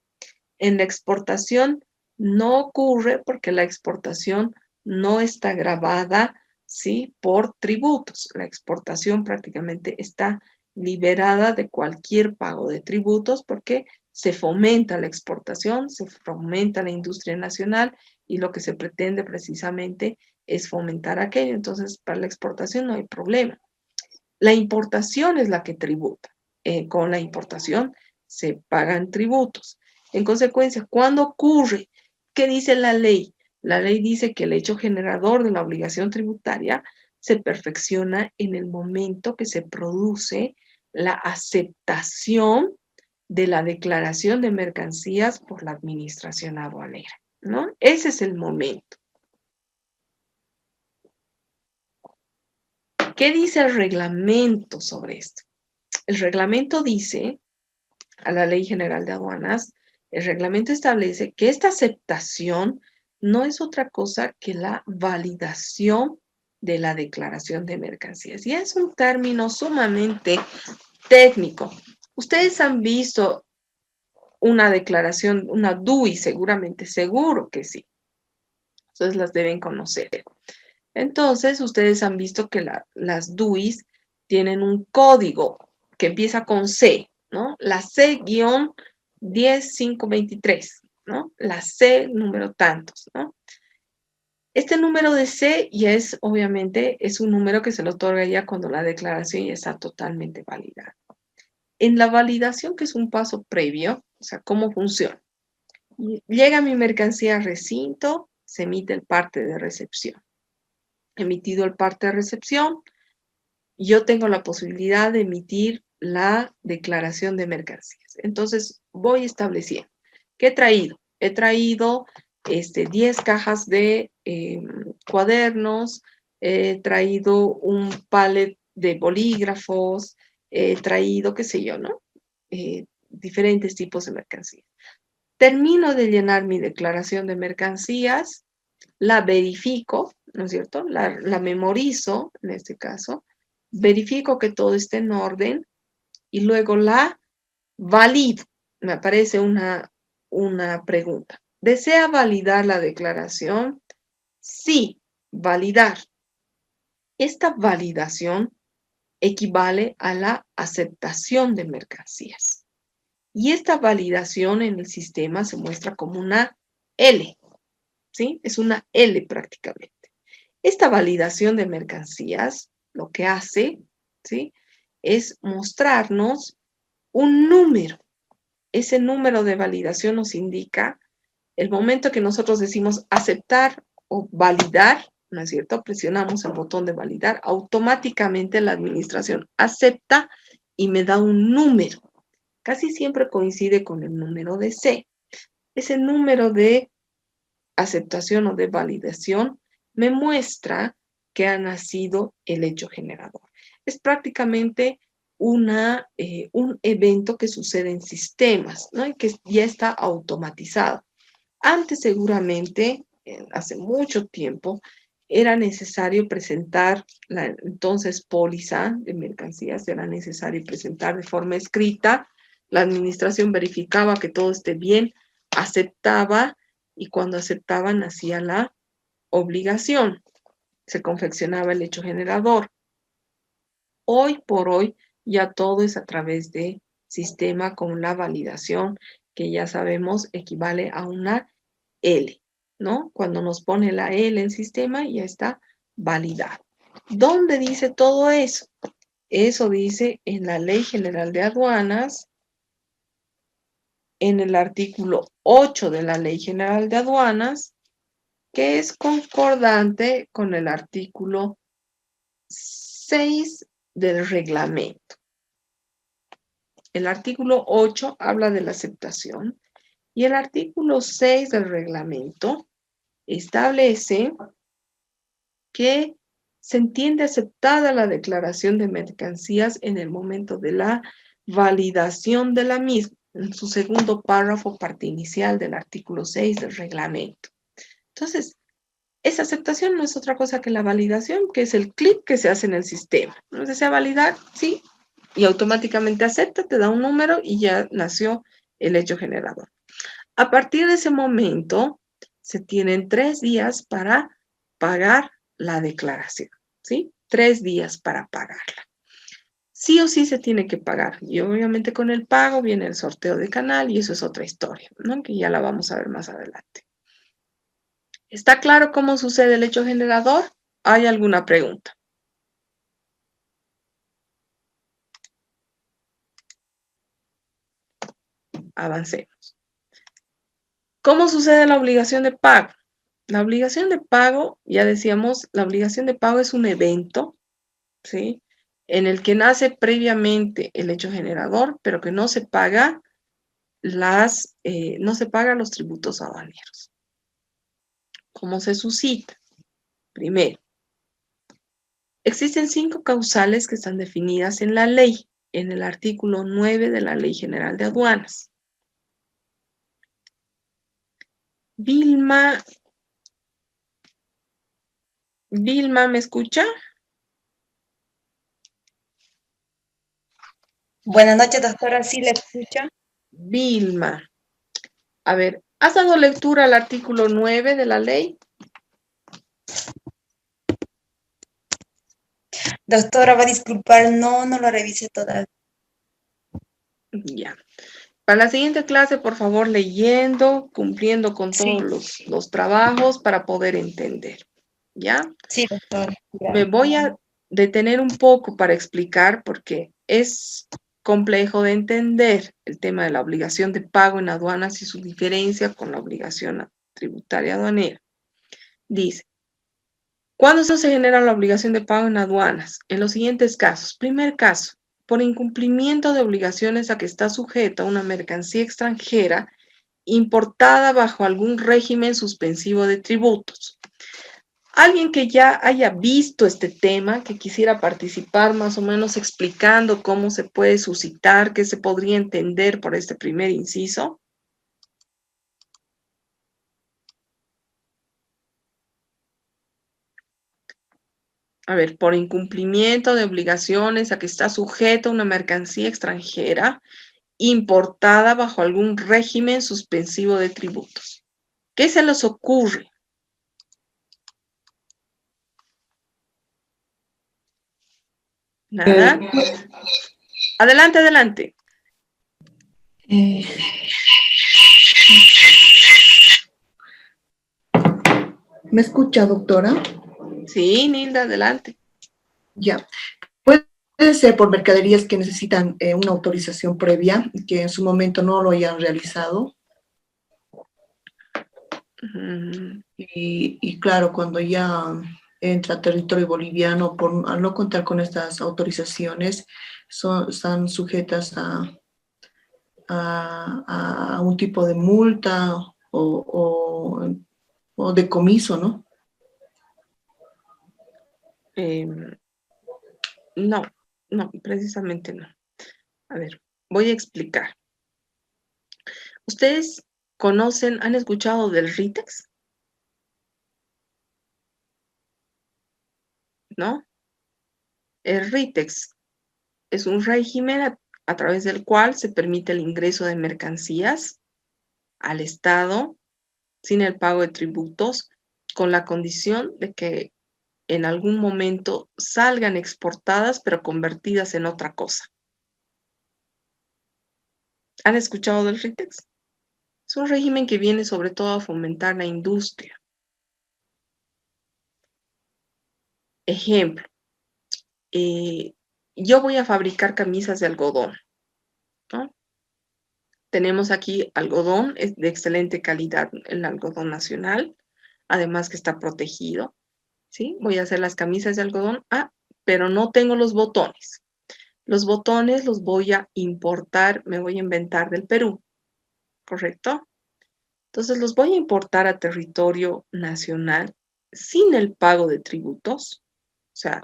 en la exportación no ocurre porque la exportación no está gravada, ¿sí?, por tributos. La exportación prácticamente está liberada de cualquier pago de tributos porque se fomenta la exportación, se fomenta la industria nacional y lo que se pretende precisamente es fomentar aquello. Entonces, para la exportación no hay problema. La importación es la que tributa. Con la importación se pagan tributos. En consecuencia, ¿cuándo ocurre? ¿Qué dice la ley? La ley dice que el hecho generador de la obligación tributaria se perfecciona en el momento que se produce la aceptación de la declaración de mercancías por la administración aduanera, ¿no? Ese es el momento. ¿Qué dice el reglamento sobre esto? El reglamento dice, a la Ley General de Aduanas, el reglamento establece que esta aceptación no es otra cosa que la validación de la declaración de mercancías. Y es un término sumamente técnico. Ustedes han visto una declaración, una DUI, seguramente, seguro que sí. Entonces las deben conocer. Entonces, ustedes han visto que las DUIs tienen un código que empieza con C, ¿no? La C-10523, ¿no? La C número tantos, ¿no? Este número de C ya es, obviamente, es un número que se le otorga ya cuando la declaración ya está totalmente validada. En la validación, que es un paso previo, o sea, ¿cómo funciona? Llega mi mercancía al recinto, se emite el parte de recepción. Emitido el parte de recepción, yo tengo la posibilidad de emitir la declaración de mercancías. Entonces, voy estableciendo. ¿Qué he traído? He traído 10 cajas de cuadernos, he traído un pallet de bolígrafos, he traído, qué sé yo, ¿no? Diferentes tipos de mercancías. Termino de llenar mi declaración de mercancías, la verifico, ¿no es cierto? La memorizo, en este caso, verifico que todo esté en orden y luego la valido. Me aparece una pregunta. ¿Desea validar la declaración? Sí, validar. Esta validación equivale a la aceptación de mercancías. Y esta validación en el sistema se muestra como una L, ¿sí? Es una L prácticamente. Esta validación de mercancías lo que hace, ¿sí? Es mostrarnos un número. Ese número de validación nos indica el momento que nosotros decimos aceptar o validar, ¿no es cierto? Presionamos el botón de validar, automáticamente la administración acepta y me da un número. Casi siempre coincide con el número de C. Ese número de aceptación o de validación me muestra que ha nacido el hecho generador. Es prácticamente un evento que sucede en sistemas, ¿no? Y que ya está automatizado. Antes seguramente, hace mucho tiempo, era necesario presentar la entonces póliza de mercancías, era necesario presentar de forma escrita, la administración verificaba que todo esté bien, aceptaba y cuando aceptaban hacía la obligación, se confeccionaba el hecho generador. Hoy por hoy ya todo es a través de sistema con la validación que ya sabemos equivale a una L, ¿no? Cuando nos pone la L en sistema ya está validado. ¿Dónde dice todo eso? Eso dice en la Ley General de Aduanas, en el artículo 8 de la Ley General de Aduanas, que es concordante con el artículo 6 del reglamento. El artículo 8 habla de la aceptación y el artículo 6 del reglamento establece que se entiende aceptada la declaración de mercancías en el momento de la validación de la misma, en su segundo párrafo, parte inicial del artículo 6 del reglamento. Entonces, esa aceptación no es otra cosa que la validación, que es el clic que se hace en el sistema. ¿No desea validar? Sí. Y automáticamente acepta, te da un número y ya nació el hecho generador. A partir de ese momento, se tienen 3 días para pagar la declaración, ¿sí? 3 días para pagarla. Sí o sí se tiene que pagar. Y obviamente con el pago viene el sorteo de canal y eso es otra historia, ¿no? Que ya la vamos a ver más adelante. ¿Está claro cómo sucede el hecho generador? ¿Hay alguna pregunta? Avancemos. ¿Cómo sucede la obligación de pago? La obligación de pago, ya decíamos, la obligación de pago es un evento, ¿sí? En el que nace previamente el hecho generador, pero que no se paga no se pagan los tributos aduaneros. ¿Cómo se suscita? Primero, existen 5 causales que están definidas en la ley. en el artículo 9 de la Ley General de Aduanas. Vilma, ¿me escucha? Buenas noches, doctora, sí le escucho. Vilma, a ver, ¿has dado lectura al artículo 9 de la ley? Doctora, va a disculpar, no lo revisé todavía. Ya. Para la siguiente clase, por favor, leyendo, cumpliendo con Sí. todos los trabajos para poder entender. ¿Ya? Sí, doctora. Me voy a detener un poco para explicar porque es complejo de entender el tema de la obligación de pago en aduanas y su diferencia con la obligación tributaria aduanera. Dice, ¿cuándo se genera la obligación de pago en aduanas? En los siguientes casos. Primer caso, por incumplimiento de obligaciones a que está sujeta una mercancía extranjera importada bajo algún régimen suspensivo de tributos. Alguien que ya haya visto este tema, que quisiera participar más o menos explicando cómo se puede suscitar, qué se podría entender por este primer inciso. A ver, por incumplimiento de obligaciones a que está sujeta una mercancía extranjera importada bajo algún régimen suspensivo de tributos. ¿Qué se les ocurre? Nada. Adelante, adelante. ¿Me escucha, doctora? Sí, Nilda, adelante. Ya. Puede ser por mercaderías que necesitan una autorización previa, que en su momento no lo hayan realizado. Y claro, cuando ya entra a territorio boliviano, al no contar con estas autorizaciones, están sujetas a un tipo de multa o decomiso, ¿no? No, precisamente no. A ver, voy a explicar. ¿Ustedes han escuchado del RITEX? ¿No? El RITEX es un régimen a través del cual se permite el ingreso de mercancías al Estado sin el pago de tributos, con la condición de que en algún momento salgan exportadas pero convertidas en otra cosa. ¿Han escuchado del RITEX? Es un régimen que viene sobre todo a fomentar la industria. Ejemplo, yo voy a fabricar camisas de algodón, ¿no? Tenemos aquí algodón, es de excelente calidad, el algodón nacional, además que está protegido, ¿sí? Voy a hacer las camisas de algodón, pero no tengo los botones. Los botones los voy a importar, me voy a inventar del Perú, ¿correcto? Entonces los voy a importar a territorio nacional sin el pago de tributos, o sea,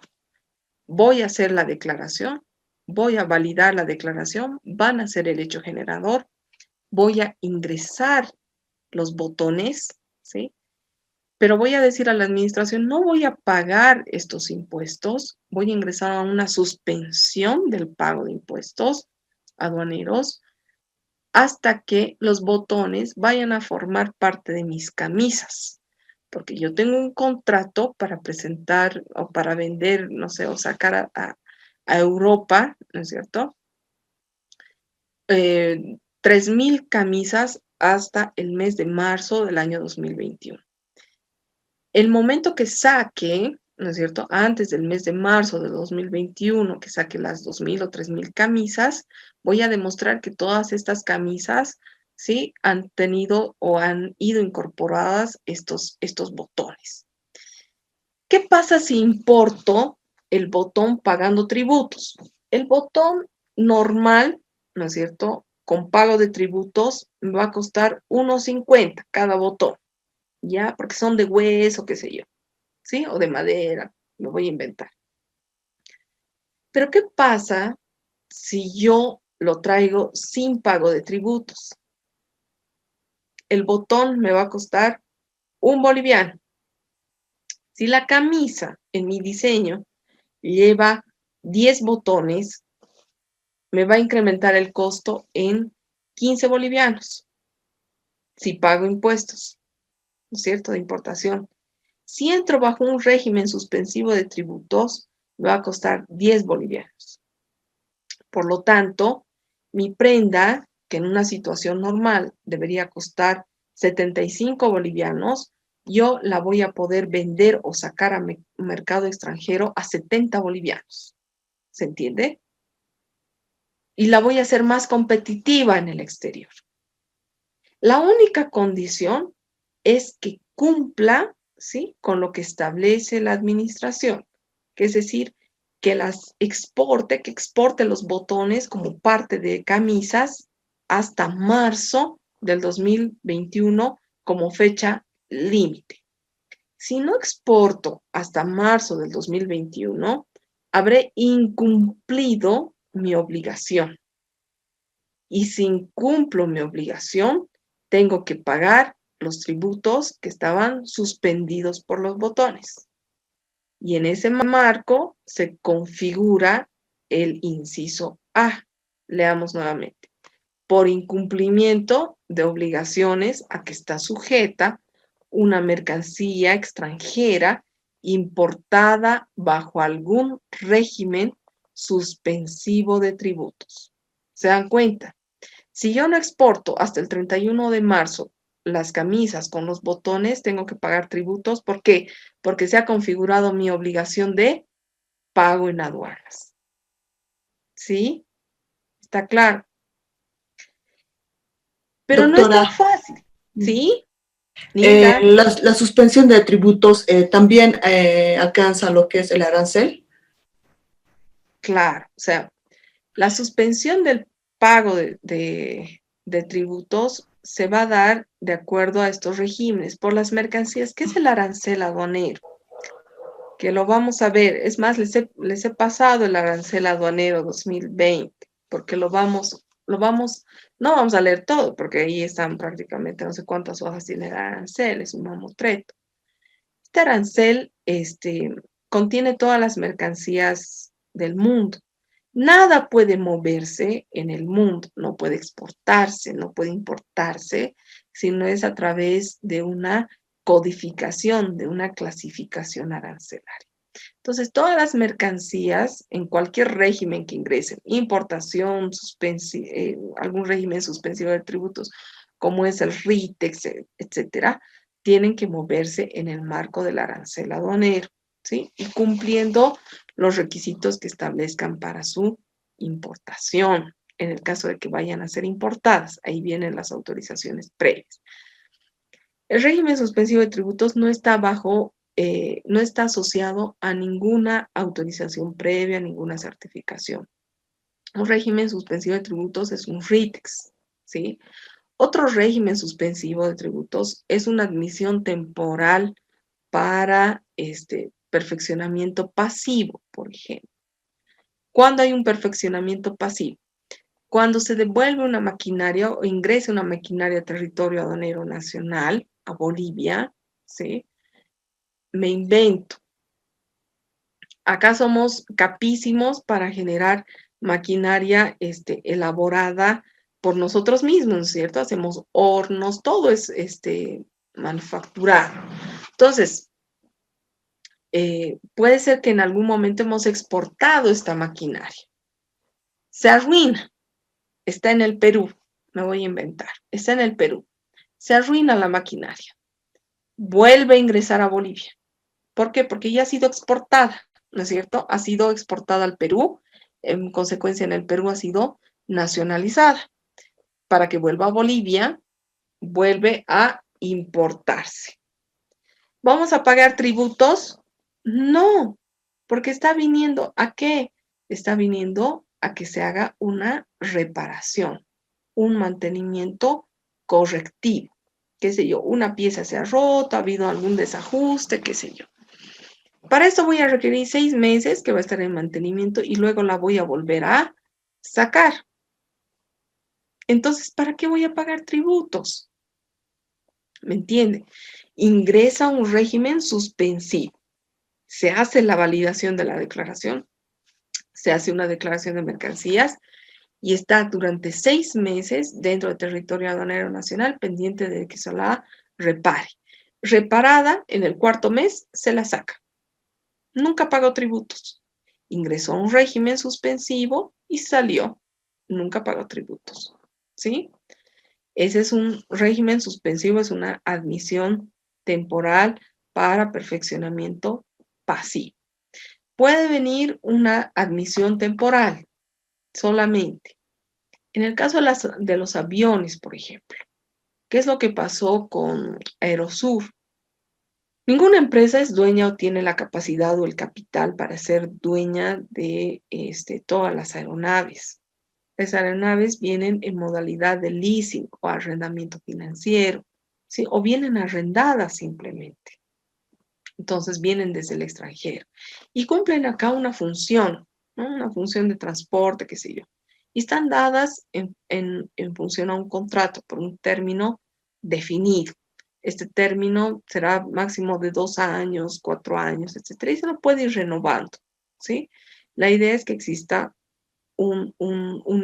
voy a hacer la declaración, voy a validar la declaración, van a ser el hecho generador, voy a ingresar los botones, ¿sí? Pero voy a decir a la administración, no voy a pagar estos impuestos, voy a ingresar a una suspensión del pago de impuestos aduaneros hasta que los botones vayan a formar parte de mis camisas. Porque yo tengo un contrato para presentar o para vender, no sé, o sacar a Europa, ¿no es cierto? 3,000 camisas hasta el mes de marzo del año 2021. El momento que saque, ¿no es cierto? Antes del mes de marzo de 2021, que saque las 2,000 o 3,000 camisas, voy a demostrar que todas estas camisas, ¿sí? Han tenido o han ido incorporadas estos botones. ¿Qué pasa si importo el botón pagando tributos? El botón normal, ¿no es cierto? Con pago de tributos me va a costar 1.50 cada botón, ¿ya? Porque son de hueso, qué sé yo, ¿sí? O de madera, lo voy a inventar. Pero ¿qué pasa si yo lo traigo sin pago de tributos? El botón me va a costar 1 boliviano. Si la camisa en mi diseño lleva 10 botones, me va a incrementar el costo en 15 bolivianos. Si pago impuestos, ¿no es cierto?, de importación. Si entro bajo un régimen suspensivo de tributos, me va a costar 10 bolivianos. Por lo tanto, mi prenda, que en una situación normal debería costar 75 bolivianos, yo la voy a poder vender o sacar a mercado extranjero a 70 bolivianos. ¿Se entiende? Y la voy a hacer más competitiva en el exterior. La única condición es que cumpla, ¿sí?, con lo que establece la administración, que es decir, que exporte los botones como parte de camisas hasta marzo del 2021 como fecha límite. Si no exporto hasta marzo del 2021, habré incumplido mi obligación. Y si incumplo mi obligación, tengo que pagar los tributos que estaban suspendidos por los botones. Y en ese marco se configura el inciso A. Leamos nuevamente. Por incumplimiento de obligaciones a que está sujeta una mercancía extranjera importada bajo algún régimen suspensivo de tributos. ¿Se dan cuenta? Si yo no exporto hasta el 31 de marzo las camisas con los botones, tengo que pagar tributos. ¿Por qué? Porque se ha configurado mi obligación de pago en aduanas. ¿Sí? ¿Está claro? Pero no es tan Doctora, fácil. ¿Sí? Nilda, la suspensión de tributos también alcanza lo que es el arancel. claro. O sea, la suspensión del pago de tributos se va a dar de acuerdo a estos regímenes por las mercancías. ¿Qué es el arancel aduanero? Que lo vamos a ver. Es más, les he pasado el arancel aduanero 2020, porque no vamos a leer todo, porque ahí están prácticamente no sé cuántas hojas tiene el arancel, es un mamotreto. Este arancel contiene todas las mercancías del mundo. Nada puede moverse en el mundo, no puede exportarse, no puede importarse, si no es a través de una codificación, de una clasificación arancelaria. Entonces, todas las mercancías en cualquier régimen que ingresen, importación, algún régimen suspensivo de tributos, como es el RITEX, etcétera, tienen que moverse en el marco del arancel aduanero, ¿sí? Y cumpliendo los requisitos que establezcan para su importación. En el caso de que vayan a ser importadas, ahí vienen las autorizaciones previas. El régimen suspensivo de tributos no está no está asociado a ninguna autorización previa, ninguna certificación. Un régimen suspensivo de tributos es un RITEX, ¿sí? Otro régimen suspensivo de tributos es una admisión temporal para perfeccionamiento pasivo, por ejemplo. ¿Cuándo hay un perfeccionamiento pasivo? Cuando se devuelve una maquinaria o ingresa una maquinaria a territorio aduanero nacional, a Bolivia, ¿sí? Me invento. Acá somos capísimos para generar maquinaria elaborada por nosotros mismos, ¿cierto? Hacemos hornos, todo es manufacturado. Entonces, puede ser que en algún momento hemos exportado esta maquinaria. Se arruina. Está en el Perú. Me voy a inventar. Está en el Perú. Se arruina la maquinaria. Vuelve a ingresar a Bolivia. ¿Por qué? Porque ya ha sido exportada, ¿no es cierto? Ha sido exportada al Perú. En consecuencia, en el Perú ha sido nacionalizada. Para que vuelva a Bolivia, vuelve a importarse. ¿Vamos a pagar tributos? No, porque está viniendo ¿a qué? Está viniendo a que se haga una reparación, un mantenimiento correctivo. Qué sé yo, una pieza se ha roto, ha habido algún desajuste, qué sé yo. Para esto voy a requerir 6 meses que va a estar en mantenimiento y luego la voy a volver a sacar. Entonces, ¿para qué voy a pagar tributos? ¿Me entiende? Ingresa a un régimen suspensivo. Se hace la validación de la declaración, se hace una declaración de mercancías y está durante 6 meses dentro del territorio aduanero nacional pendiente de que se la repare. Reparada, en el 4.º mes se la saca. Nunca pagó tributos. Ingresó a un régimen suspensivo y salió. Nunca pagó tributos. ¿Sí? Ese es un régimen suspensivo, es una admisión temporal para perfeccionamiento pasivo. Puede venir una admisión temporal solamente. En el caso de los aviones, por ejemplo, ¿qué es lo que pasó con Aerosur? Ninguna empresa es dueña o tiene la capacidad o el capital para ser dueña de todas las aeronaves. Las aeronaves vienen en modalidad de leasing o arrendamiento financiero, ¿sí? O vienen arrendadas simplemente. Entonces vienen desde el extranjero y cumplen acá una función, ¿no? Una función de transporte, qué sé yo. Y están dadas en función a un contrato por un término definido. Este término será máximo de 2 años, 4 años, etcétera, y se lo puede ir renovando, ¿sí? La idea es que exista un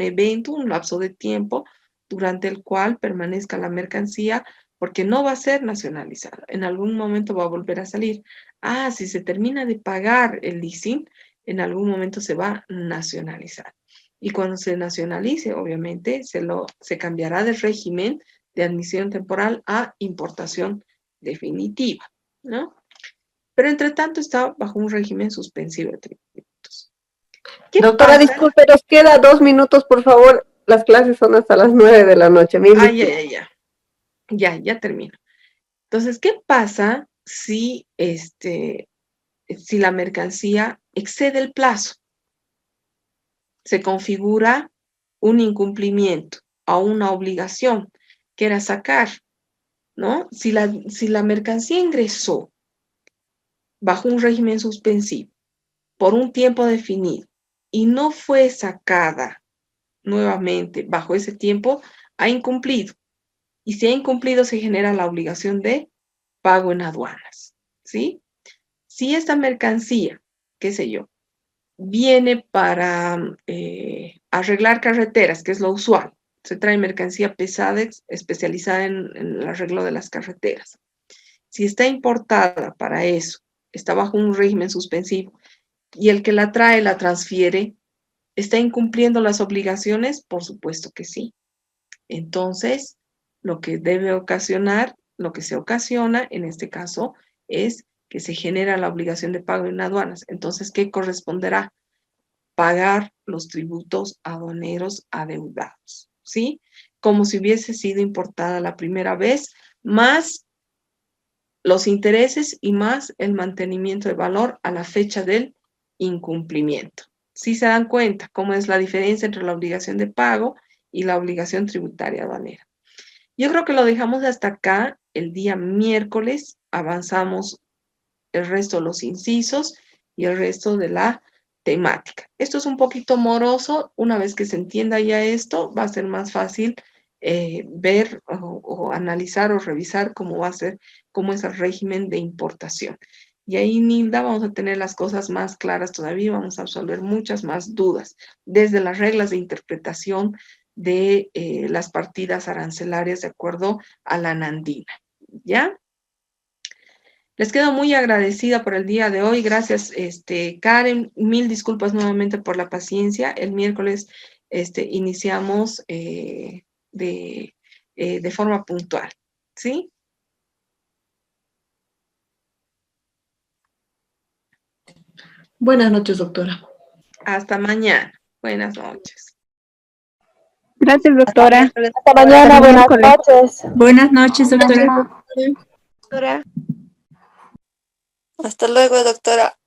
evento, un lapso de tiempo durante el cual permanezca la mercancía porque no va a ser nacionalizada. En algún momento va a volver a salir. Ah, si se termina de pagar el leasing, en algún momento se va a nacionalizar. Y cuando se nacionalice, obviamente, se cambiará de régimen de admisión temporal a importación definitiva, ¿no? Pero entre tanto está bajo un régimen suspensivo de tributos. ¿Qué Doctora, pasa? disculpe, nos queda 2 minutos, por favor. Las clases son hasta las 9 de la noche. Ya termino. Entonces, ¿qué pasa si la mercancía excede el plazo? Se configura un incumplimiento a una obligación que era sacar, ¿no? Si la mercancía ingresó bajo un régimen suspensivo por un tiempo definido y no fue sacada nuevamente bajo ese tiempo, ha incumplido. Y si ha incumplido, se genera la obligación de pago en aduanas, ¿sí? Si esta mercancía, qué sé yo, viene para arreglar carreteras, que es lo usual, se trae mercancía pesada especializada en el arreglo de las carreteras. Si está importada para eso, está bajo un régimen suspensivo, y el que la trae la transfiere, ¿está incumpliendo las obligaciones? Por supuesto que sí. Entonces, lo que se ocasiona en este caso es que se genera la obligación de pago en aduanas. Entonces, ¿qué corresponderá? Pagar los tributos aduaneros adeudados, ¿sí? Como si hubiese sido importada la primera vez, más los intereses y más el mantenimiento de valor a la fecha del incumplimiento. ¿Sí se dan cuenta cómo es la diferencia entre la obligación de pago y la obligación tributaria aduanera? Yo creo que lo dejamos hasta acá. El día miércoles avanzamos el resto de los incisos y el resto de la temática. Esto es un poquito moroso. Una vez que se entienda ya esto, va a ser más fácil ver o analizar o revisar cómo es el régimen de importación. Y ahí, Nilda, vamos a tener las cosas más claras todavía, vamos a resolver muchas más dudas, desde las reglas de interpretación de las partidas arancelarias de acuerdo a la Nandina, ¿ya? Les quedo muy agradecida por el día de hoy. Gracias, Karen. Mil disculpas nuevamente por la paciencia. El miércoles iniciamos de forma puntual, ¿sí? Buenas noches, doctora. Hasta mañana. Buenas noches. Gracias, doctora. Hasta mañana, Hasta buenas miércoles. noches. Buenas noches, doctora. Hasta luego, doctora.